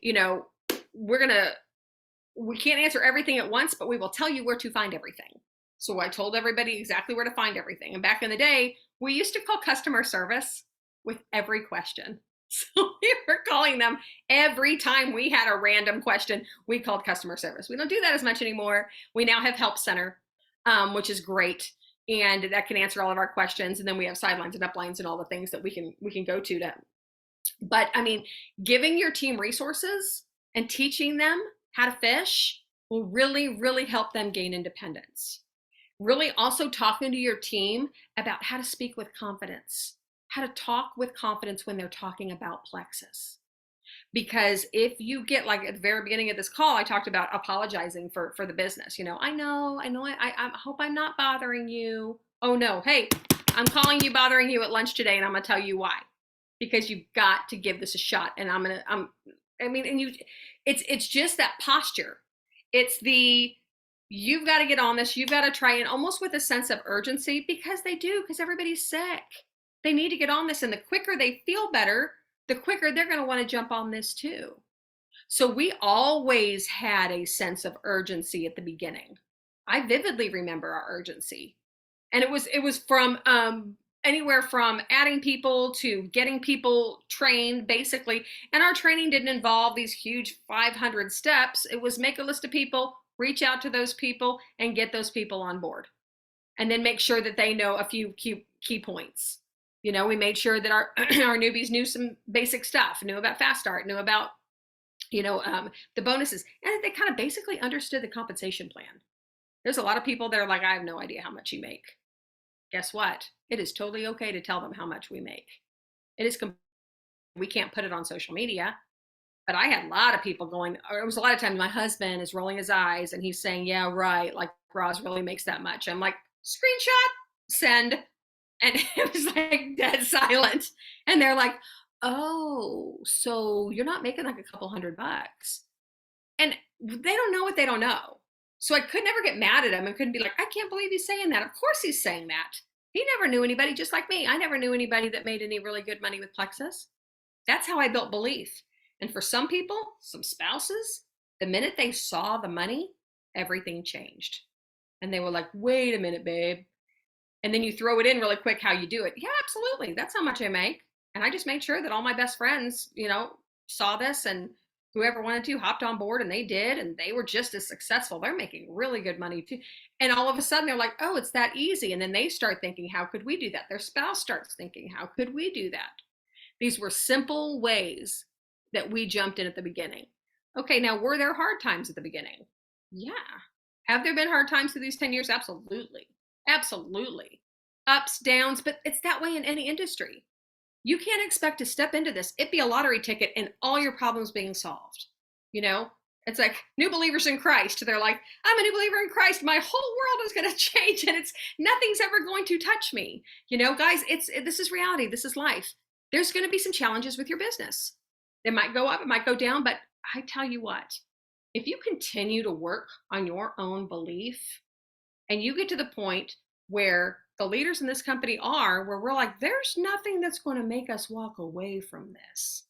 we can't answer everything at once, but we will tell you where to find everything. So I told everybody exactly where to find everything. And back in the day, we used to call customer service with every question. So we were calling them every time we had a random question, we called customer service. We don't do that as much anymore. We now have Help Center, which is great. And that can answer all of our questions. And then we have sidelines and uplines and all the things that we can go to them. But I mean, giving your team resources and teaching them how to fish will really, really help them gain independence. Really also talking to your team about how to speak with confidence, how to talk with confidence when they're talking about Plexus. Because if you get, like at the very beginning of this call, I talked about apologizing for the business. I know, I hope I'm not bothering you. Oh no, hey, I'm calling you, bothering you at lunch today, and I'm gonna tell you why. Because you've got to give this a shot. And it's just that posture. It's you've got to get on this, you've got to try, and almost with a sense of urgency, because everybody's sick. They need to get on this, and the quicker they feel better, the quicker they're going to want to jump on this too. So we always had a sense of urgency at the beginning. I vividly remember our urgency. And it was from anywhere from adding people to getting people trained, basically. And our training didn't involve these huge 500 steps. It was make a list of people, reach out to those people, and get those people on board. And then make sure that they know a few key points. We made sure that our newbies knew some basic stuff, knew about Fast Start, knew about, the bonuses, and that they kind of basically understood the compensation plan. There's a lot of people that are like, I have no idea how much you make. Guess what? It is totally okay to tell them how much we make. We can't put it on social media, but I had a lot of people going, or it was a lot of times my husband is rolling his eyes and he's saying, yeah, right. Like Roz really makes that much. I'm like, screenshot, send. And it was like dead silent. And they're like, oh, so you're not making like a couple $100. And they don't know what they don't know. So I could never get mad at him and couldn't be like, I can't believe he's saying that. Of course he's saying that. He never knew anybody, just like me. I never knew anybody that made any really good money with Plexus. That's how I built belief. And for some people, some spouses, the minute they saw the money, everything changed. And they were like, wait a minute, babe. And then you throw it in really quick how you do it. Yeah, absolutely. That's how much I make. And I just made sure that all my best friends, saw this, and whoever wanted to hopped on board, and they did, and they were just as successful. They're making really good money too. And all of a sudden they're like, oh, it's that easy. And then they start thinking, how could we do that? Their spouse starts thinking, how could we do that? These were simple ways that we jumped in at the beginning. Okay, now were there hard times at the beginning? Yeah. Have there been hard times through these 10 years? Absolutely. Absolutely. Ups, downs, but it's that way in any industry. You can't expect to step into this, it be a lottery ticket, and all your problems being solved. It's like new believers in Christ. They're like, I'm a new believer in Christ. My whole world is going to change, and nothing's ever going to touch me. Guys, this is reality. This is life. There's going to be some challenges with your business. It might go up, it might go down, but I tell you what, if you continue to work on your own belief, and you get to the point where the leaders in this company where we're like, there's nothing that's going to make us walk away from this,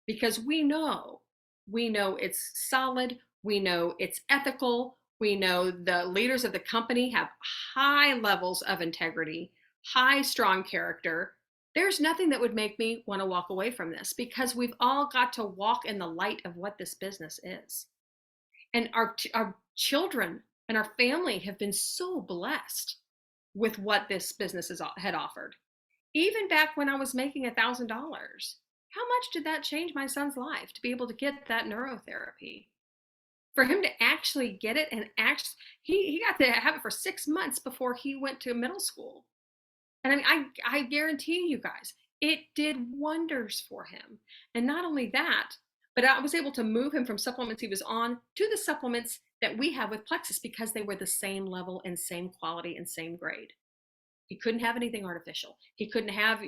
because we know it's solid. We know it's ethical. We know the leaders of the company have high levels of integrity, high, strong character. There's nothing that would make me want to walk away from this, because we've all got to walk in the light of what this business is. And our children and our family have been so blessed with what this business had offered. Even back when I was making $1,000, how much did that change my son's life to be able to get that neurotherapy? For him to actually get it, and he got to have it for 6 months before he went to middle school. And I mean, I guarantee you guys, it did wonders for him. And not only that, but I was able to move him from supplements he was on to the supplements that we have with Plexus, because they were the same level and same quality and same grade. He couldn't have anything artificial. He couldn't have,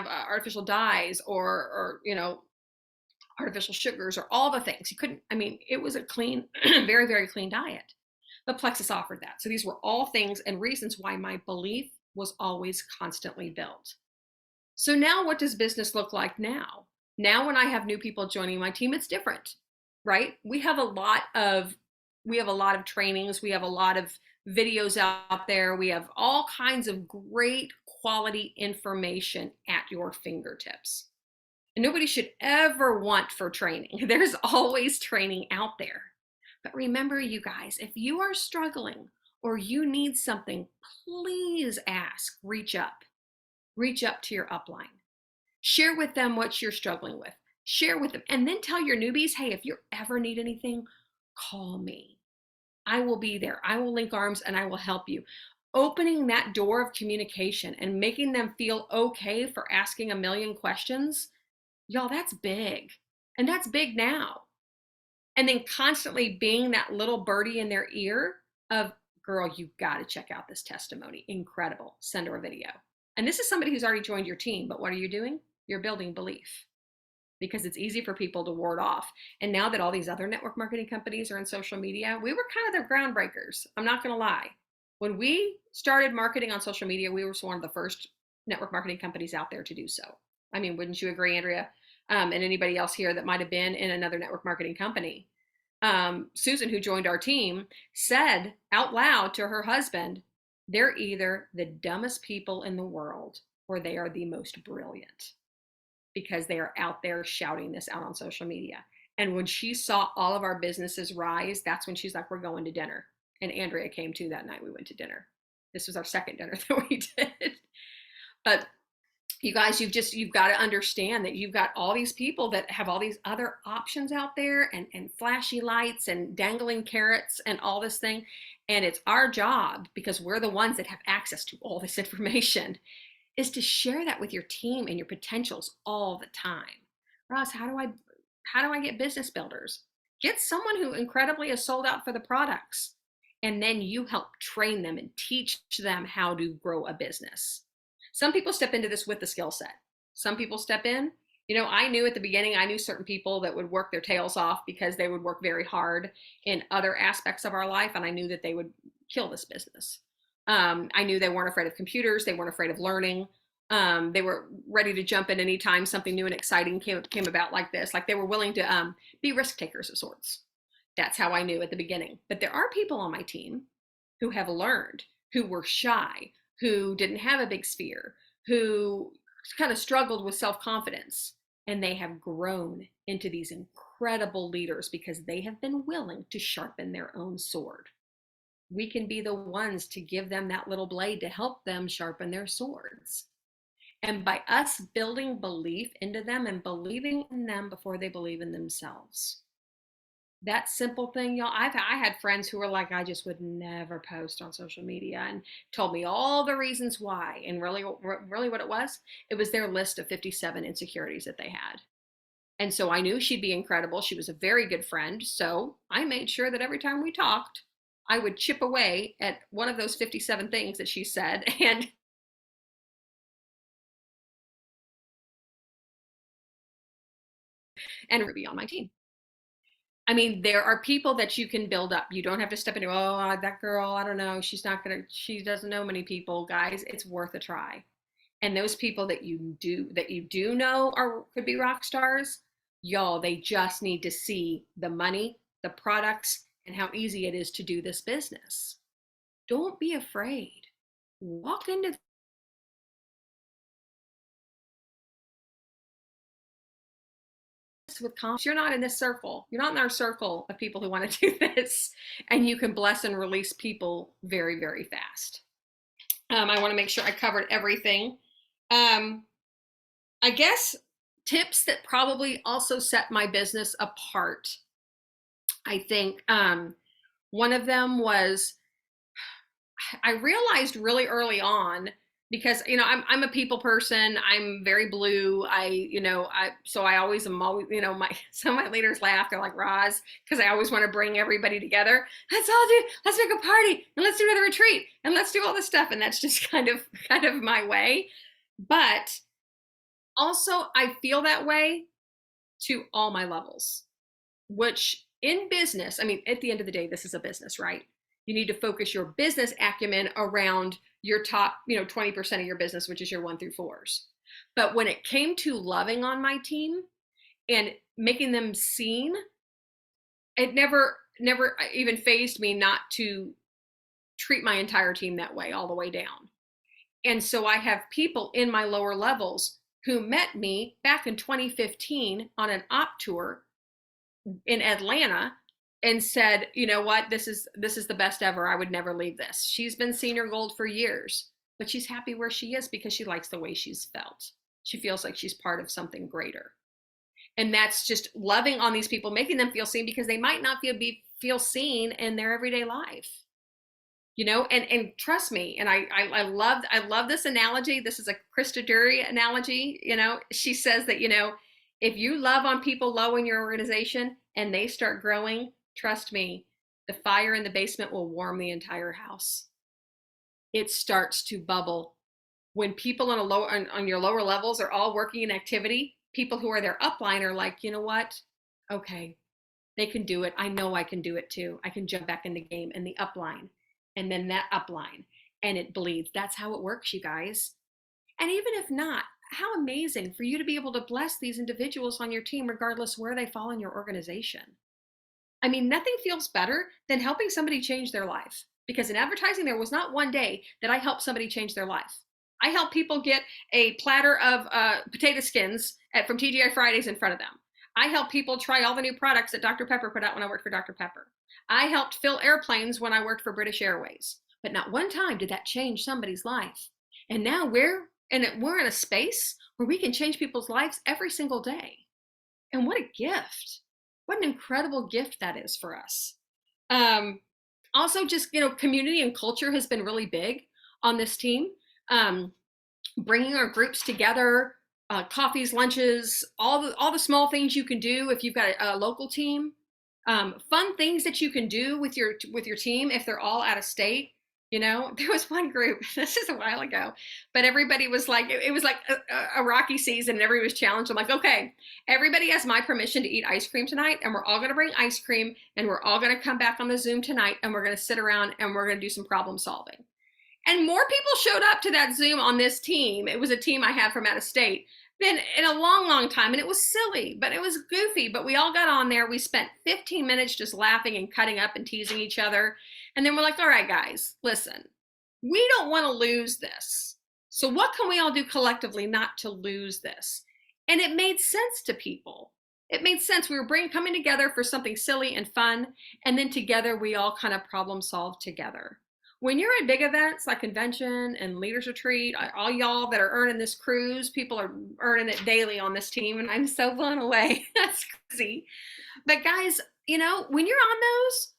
artificial dyes or artificial sugars or all the things. He couldn't, it was a clean, very, very clean diet. But Plexus offered that. So these were all things and reasons why my belief was always constantly built. So now what does business look like now? Now when I have new people joining my team, it's different, right? We have a lot of trainings, we have a lot of videos out there, we have all kinds of great quality information at your fingertips. And nobody should ever want for training. There's always training out there. But remember, you guys, if you are struggling or you need something, please ask, reach up to your upline. Share with them what you're struggling with. Share with them, and then tell your newbies, hey, if you ever need anything, call me. I will be there. I will link arms and I will help you. Opening that door of communication and making them feel okay for asking a million questions, y'all, that's big. And that's big now. And then constantly being that little birdie in their ear of, girl, you've got to check out this testimony. Incredible. Send her a video. And this is somebody who's already joined your team, but what are you doing? You're building belief, because it's easy for people to ward off. And now that all these other network marketing companies are in social media, we were kind of the groundbreakers. I'm not going to lie. When we started marketing on social media, we were one of the first network marketing companies out there to do so. I mean, wouldn't you agree, Andrea? And anybody else here that might have been in another network marketing company. Susan, who joined our team, said out loud to her husband, they're either the dumbest people in the world or they are the most brilliant, because they are out there shouting this out on social media. And when she saw all of our businesses rise, that's when she's like, we're going to dinner. And Andrea came too that night. We went to dinner. This was our second dinner that we did. But you guys, you've got to understand that you've got all these people that have all these other options out there, and flashy lights and dangling carrots and all this thing. And it's our job, because we're the ones that have access to all this information, is to share that with your team and your potentials all the time. Roz, how do I get business builders? Get someone who incredibly is sold out for the products. And then you help train them and teach them how to grow a business. Some people step into this with the skill set. Some people step in, I knew at the beginning, I knew certain people that would work their tails off because they would work very hard in other aspects of our life. And I knew that they would kill this business. I knew they weren't afraid of computers. They weren't afraid of learning. They were ready to jump in anytime something new and exciting came about like this. Like they were willing to be risk takers of sorts. That's how I knew at the beginning. But there are people on my team who have learned, who were shy, who didn't have a big sphere, who kind of struggled with self-confidence. And they have grown into these incredible leaders because they have been willing to sharpen their own sword. We can be the ones to give them that little blade to help them sharpen their swords. And by us building belief into them and believing in them before they believe in themselves. That simple thing, y'all. I had friends who were like, I just would never post on social media, and told me all the reasons why. And really what it was their list of 57 insecurities that they had. And so I knew she'd be incredible. She was a very good friend. So I made sure that every time we talked, I would chip away at one of those 57 things that she said and be on my team. I mean, there are people that you can build up. You don't have to step into, that girl, I don't know, she doesn't know many people. Guys, it's worth a try. And those people that you do know could be rock stars, y'all, they just need to see the money, the products, and how easy it is to do this business. Don't be afraid. Walk into with confidence. You're not in this circle. You're not in our circle of people who want to do this, and you can bless and release people very, very fast. I want to make sure I covered everything. I guess tips that probably also set my business apart. I think one of them was, I realized really early on, because I'm a people person. I'm very blue. So I always am always, some of my leaders laugh. They're like, Roz, because I always want to bring everybody together. Let's make a party, and let's do another retreat, and let's do all this stuff. And that's just kind of my way. But also I feel that way to all my levels, which in business, I mean, at the end of the day, this is a business, right? You need to focus your business acumen around your top, 20% of your business, which is your 1 through 4s. But when it came to loving on my team and making them seen, it never even fazed me not to treat my entire team that way all the way down. And so I have people in my lower levels who met me back in 2015 on an op tour in Atlanta and said, you know what, this is the best ever. I would never leave this. She's been senior gold for years, but she's happy where she is because she likes the way she's felt. She feels like she's part of something greater. And that's just loving on these people, making them feel seen, because they might not feel seen in their everyday life. You know, and trust me, and I love this analogy. This is a Krista Dury analogy. You know, she says that, you know, if you love on people low in your organization and they start growing, trust me, the fire in the basement will warm the entire house. It starts to bubble. When people on your lower levels are all working in activity, people who are their upline are like, you know what? Okay, they can do it. I know I can do it too. I can jump back in the game. And the upline, and then that upline, and it bleeds. That's how it works, you guys. And even if not, how amazing for you to be able to bless these individuals on your team, regardless where they fall in your organization. I mean, nothing feels better than helping somebody change their life. Because in advertising, there was not one day that I helped somebody change their life. I helped people get a platter of potato skins from TGI Fridays in front of them. I helped people try all the new products that Dr. Pepper put out when I worked for Dr. Pepper. I helped fill airplanes when I worked for British Airways. But not one time did that change somebody's life. And now we're in a space where we can change people's lives every single day. And what a gift. What an incredible gift that is for us. Also, just, you know, community and culture has been really big on this team. Bringing our groups together, coffees, lunches, all the small things you can do if you've got a local team. Fun things that you can do with your team if they're all out of state. You know, there was one group, this is a while ago, but everybody was like, it was like a rocky season and everybody was challenged. I'm like, okay, everybody has my permission to eat ice cream tonight, and we're all going to bring ice cream, and we're all going to come back on the Zoom tonight, and we're going to sit around and we're going to do some problem solving. And more people showed up to that Zoom on this team. It was a team I had from out of state than in a long, long time. And it was silly, but it was goofy. But we all got on there. We spent 15 minutes just laughing and cutting up and teasing each other. And then we're like, all right, guys, listen, we don't want to lose this. So what can we all do collectively not to lose this? And it made sense to people. It made sense. We were coming together for something silly and fun. And then together we all kind of problem solved together. When you're at big events like convention and leaders retreat, all y'all that are earning this cruise, people are earning it daily on this team, and I'm so blown away. That's crazy. But guys, you know, when you're on those,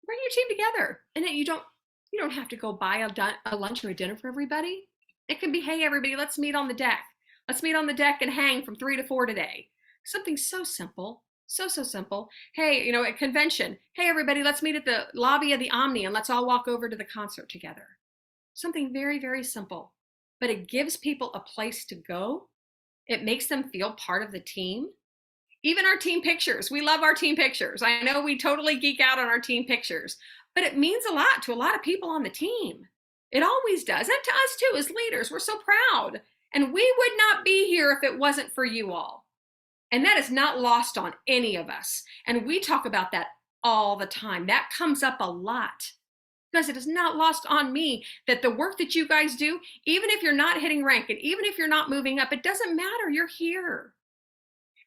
bring your team together, and then you don't have to go buy a lunch or a dinner for everybody. It can be, hey, everybody, let's meet on the deck. Let's meet on the deck and hang from 3 to 4 today. Something so simple. So simple. Hey, you know, at convention, hey, everybody, let's meet at the lobby of the Omni and let's all walk over to the concert together. Something very, very simple, but it gives people a place to go. It makes them feel part of the team. Even our team pictures. We love our team pictures. I know we totally geek out on our team pictures, but it means a lot to a lot of people on the team. It always does. And to us too, as leaders, we're so proud. And we would not be here if it wasn't for you all. And that is not lost on any of us. And we talk about that all the time. That comes up a lot because it is not lost on me that the work that you guys do, even if you're not hitting rank and even if you're not moving up, it doesn't matter. You're here.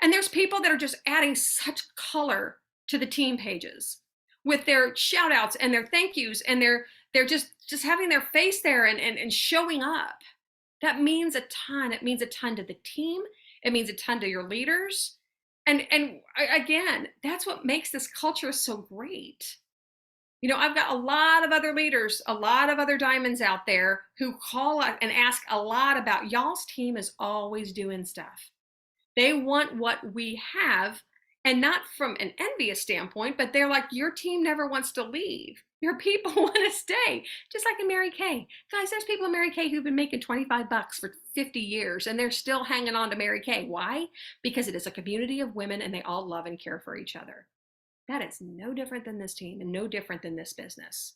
And there's people that are just adding such color to the team pages with their shout outs and their thank yous. And they're just having their face there and showing up. That means a ton. It means a ton to the team. It means a ton to your leaders. And again, that's what makes this culture so great. You know, I've got a lot of other leaders, a lot of other diamonds out there who call and ask a lot about y'all's team is always doing stuff. They want what we have, and not from an envious standpoint, but they're like, your team never wants to leave. Your people want to stay, just like in Mary Kay. Guys, there's people in Mary Kay who've been making $25 for 50 years, and they're still hanging on to Mary Kay. Why? Because it is a community of women, and they all love and care for each other. That is no different than this team and no different than this business.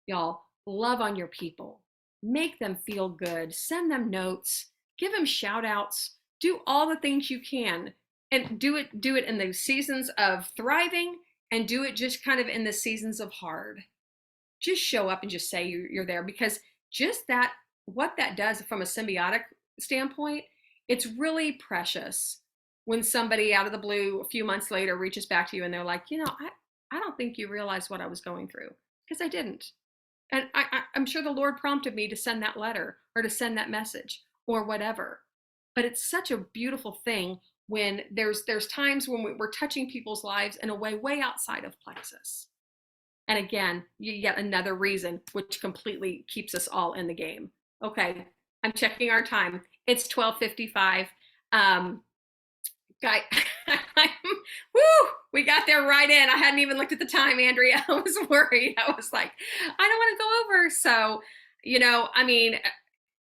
Y'all, love on your people. Make them feel good. Send them notes. give them shout outs, do all the things you can, and do it in the seasons of thriving, and do it just kind of in the seasons of hard. Just show up and just say you're there, because just that, what that does from a symbiotic standpoint, it's really precious when somebody out of the blue a few months later reaches back to you and they're like, I don't think you realize what I was going through, because I didn't. And I'm sure the Lord prompted me to send that letter or to send that message or whatever. But it's such a beautiful thing when there's times when we're touching people's lives in a way outside of Plexus. And again, you get another reason which completely keeps us all in the game. Okay, I'm checking our time. It's 12:55. Guy, woo, we got there right in. I hadn't even looked at the time, Andrea. I was worried. I was like, I don't want to go over. So, I mean,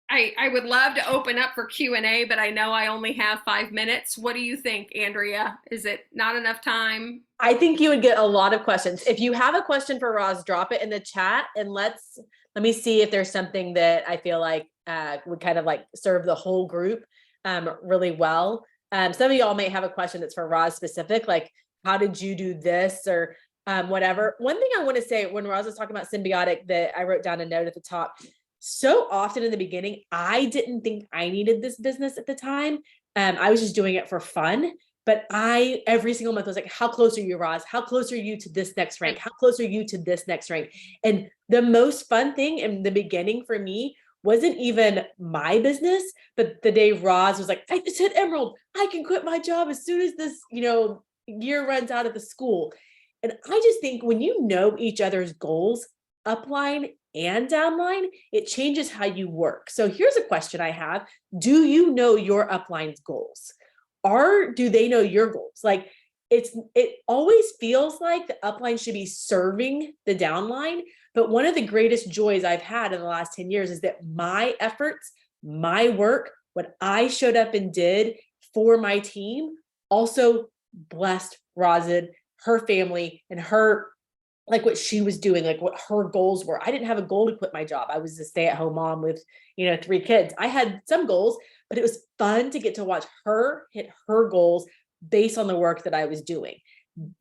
I would love to open up for Q&A, but I know I only have 5 minutes. What do you think, Andrea? Is it not enough time? I think you would get a lot of questions. If you have a question for Roz, drop it in the chat, and let me see if there's something that I feel like would kind of like serve the whole group really well. Some of y'all may have a question that's for Roz specific, like how did you do this or whatever. One thing I want to say when Roz was talking about symbiotic, that I wrote down a note at the top. So often in the beginning, I didn't think I needed this business at the time. I was just doing it for fun. But every single month was like, how close are you, Roz? How close are you to this next rank? How close are you to this next rank? And the most fun thing in the beginning for me wasn't even my business, but the day Roz was like, I just hit Emerald. I can quit my job as soon as this, year runs out at the school. And I just think when you know each other's goals, upline and downline, it changes how you work. So here's a question I have. Do you know your upline's goals? Or do they know your goals? Like it always feels like the upline should be serving the downline. But one of the greatest joys I've had in the last 10 years is that my efforts, my work, what I showed up and did for my team also blessed Rozin, her family, and her, like what she was doing, like what her goals were. I didn't have a goal to quit my job. I was a stay-at-home mom with, 3 kids. I had some goals, but it was fun to get to watch her hit her goals based on the work that I was doing.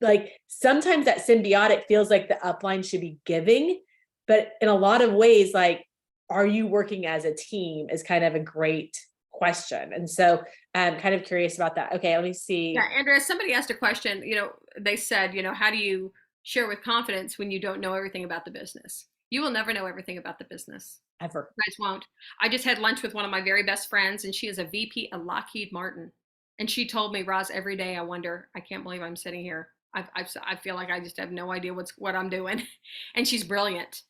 Like sometimes that symbiotic feels like the upline should be giving, but in a lot of ways, like, are you working as a team is kind of a great question. And so I'm kind of curious about that. Okay, let me see. Yeah, Andrea, somebody asked a question, they said, how do you share with confidence when you don't know everything about the business? You will never know everything about the business. Ever. You guys won't. I just had lunch with one of my very best friends, and she is a VP at Lockheed Martin. And she told me, Roz, every day I can't believe I'm sitting here. I feel like I just have no idea what I'm doing. And she's brilliant.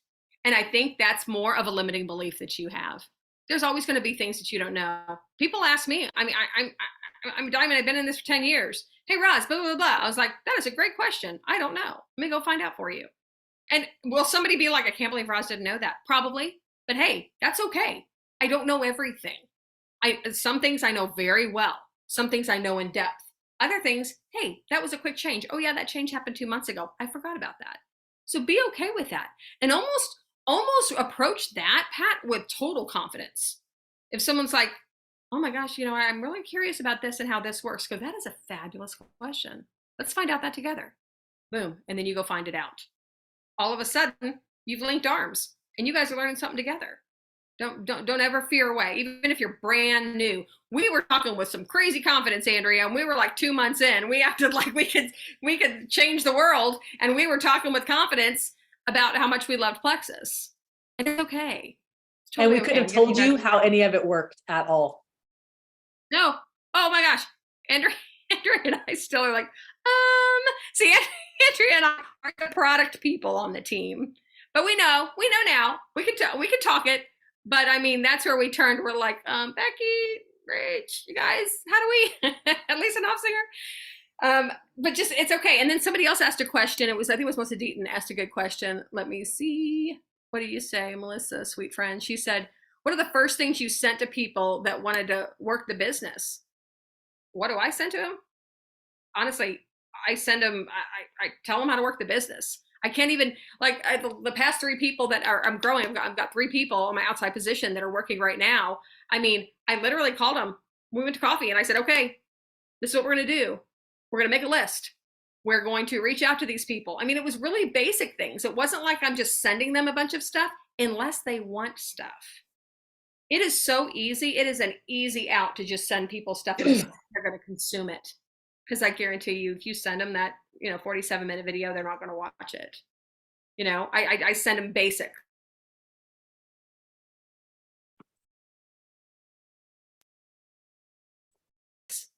And I think that's more of a limiting belief that you have. There's always going to be things that you don't know. People ask me, I mean, I'm Diamond, I've been in this for 10 years. Hey, Roz, blah, blah, blah. I was like, that is a great question. I don't know. Let me go find out for you. And will somebody be like, I can't believe Roz didn't know that? Probably. But hey, that's okay. I don't know everything. Some things I know very well. Some things I know in depth. Other things, hey, that was a quick change. Oh yeah, that change happened 2 months ago. I forgot about that. So be okay with that. And almost approach that, Pat, with total confidence. If someone's like, oh my gosh, I'm really curious about this and how this works, go, that is a fabulous question. Let's find out that together. Boom. And then you go find it out. All of a sudden, you've linked arms and you guys are learning something together. Don't ever fear away, even if you're brand new. We were talking with some crazy confidence, Andrea, and we were like 2 months in. We acted like we could change the world, and we were talking with confidence about how much we loved Plexus. And it's okay. It's totally and we could have told you how any of it worked at all. No. Oh my gosh. Andrea and I still are like, see, Andrea and I are the product people on the team. But we know now. We can talk it. But I mean, that's where we turned. We're like, Becky, Rach, you guys, how do we, at least an Hofsinger? But just, it's okay. And then somebody else asked a question. I think it was Melissa Deaton asked a good question. Let me see. What do you say, Melissa, sweet friend? She said, what are the first things you sent to people that wanted to work the business? What do I send to them? Honestly, I send them, I tell them how to work the business. I can't even like the past 3 people that I'm growing. I've got 3 people on my outside position that are working right now. I mean, I literally called them. We went to coffee and I said, okay, this is what we're going to do. We're going to make a list. We're going to reach out to these people. I mean, it was really basic things. It wasn't like I'm just sending them a bunch of stuff unless they want stuff. It is so easy. It is an easy out to just send people stuff and they're going to consume it. Because I guarantee you, if you send them that, 47-minute video, they're not going to watch it. I send them basic.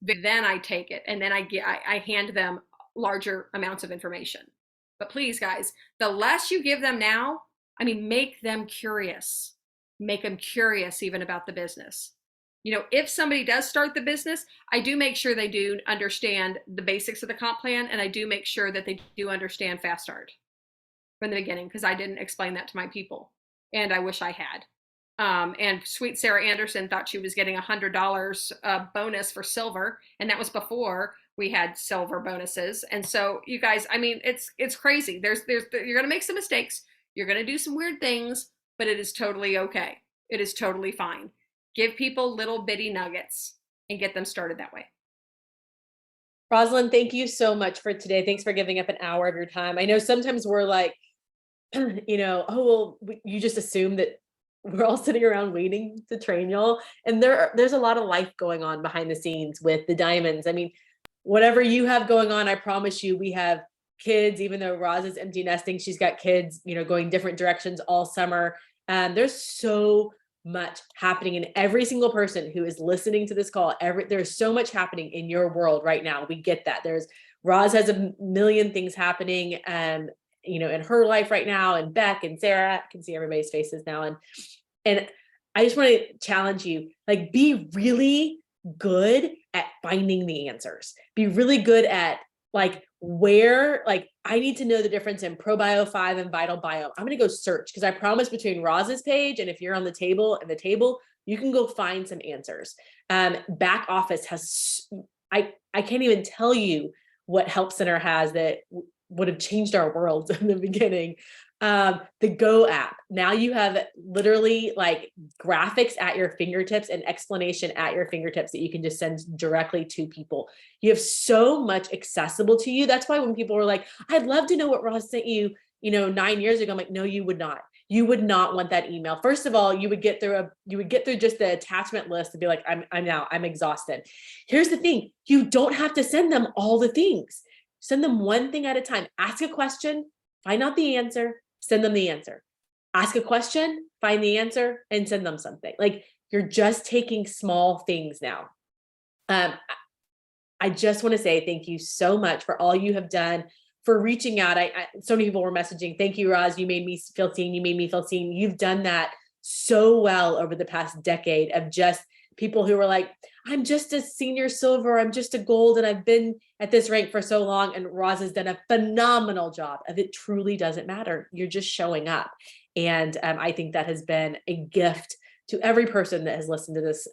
Then I take it and then I hand them larger amounts of information. But please, guys, the less you give them now, I mean, make them curious. Make them curious even about the business. If somebody does start the business, I do make sure they do understand the basics of the comp plan, and I do make sure that they do understand Fast Start from the beginning, because I didn't explain that to my people, and I wish I had. And sweet Sarah Anderson thought she was getting $100 bonus for silver, and that was before we had silver bonuses. And so, you guys, I mean, it's crazy. You're going to make some mistakes. You're going to do some weird things, but it is totally okay. It is totally fine. Give people little bitty nuggets and get them started that way. Rosalind, thank you so much for today. Thanks for giving up an hour of your time. I know sometimes we're like, oh, well, you just assume that we're all sitting around waiting to train y'all. And there's a lot of life going on behind the scenes with the Diamonds. I mean, whatever you have going on, I promise you, we have kids. Even though Roz is empty nesting, she's got kids, going different directions all summer. There's so much happening in every single person who is listening to this call. There's so much happening in your world right now. We get that. Roz has a million things happening, in her life right now, and Beck and Sarah. I can see everybody's faces now. And I just want to challenge you, like, be really good at finding the answers. Be really good at I need to know the difference in ProBio 5 and Vital Bio. I'm going to go search, because I promise between Roz's page and if you're on the table, you can go find some answers. Back office has, I can't even tell you what Help Center has that would have changed our world in the beginning. The Go app. Now you have literally graphics at your fingertips and explanation at your fingertips that you can just send directly to people. You have so much accessible to you. That's why when people were like, I'd love to know what Roz sent you, 9 years ago, I'm like, no, you would not. You would not want that email. First of all, you would get through just the attachment list and be like, I'm exhausted. Here's the thing. You don't have to send them all the things. Send them one thing at a time. Ask a question, find out the answer, send them the answer. Ask a question, find the answer, and send them something. You're just taking small things now. I just want to say thank you so much for all you have done, for reaching out. So many people were messaging. Thank you, Roz. You made me feel seen. You made me feel seen. You've done that so well over the past decade of just people who were like, I'm just a senior silver, I'm just a gold, and I've been at this rank for so long. And Roz has done a phenomenal job of it. Truly doesn't matter. You're just showing up. And I think that has been a gift to every person that has listened to this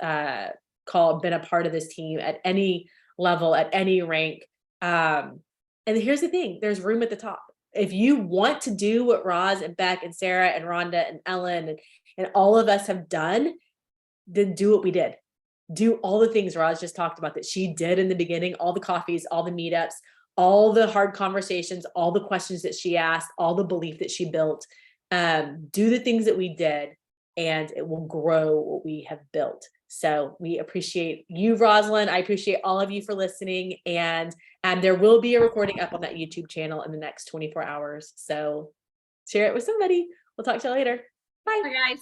call, been a part of this team at any level, at any rank. And here's the thing, there's room at the top. If you want to do what Roz and Beck and Sarah and Rhonda and Ellen and all of us have done, then do what we did. Do all the things Roz just talked about that she did in the beginning, all the coffees, all the meetups, all the hard conversations, all the questions that she asked, all the belief that she built. Do the things that we did, and it will grow what we have built. So we appreciate you, Rosalind. I appreciate all of you for listening. And there will be a recording up on that YouTube channel in the next 24 hours. So share it with somebody. We'll talk to you later. Bye. Bye, guys.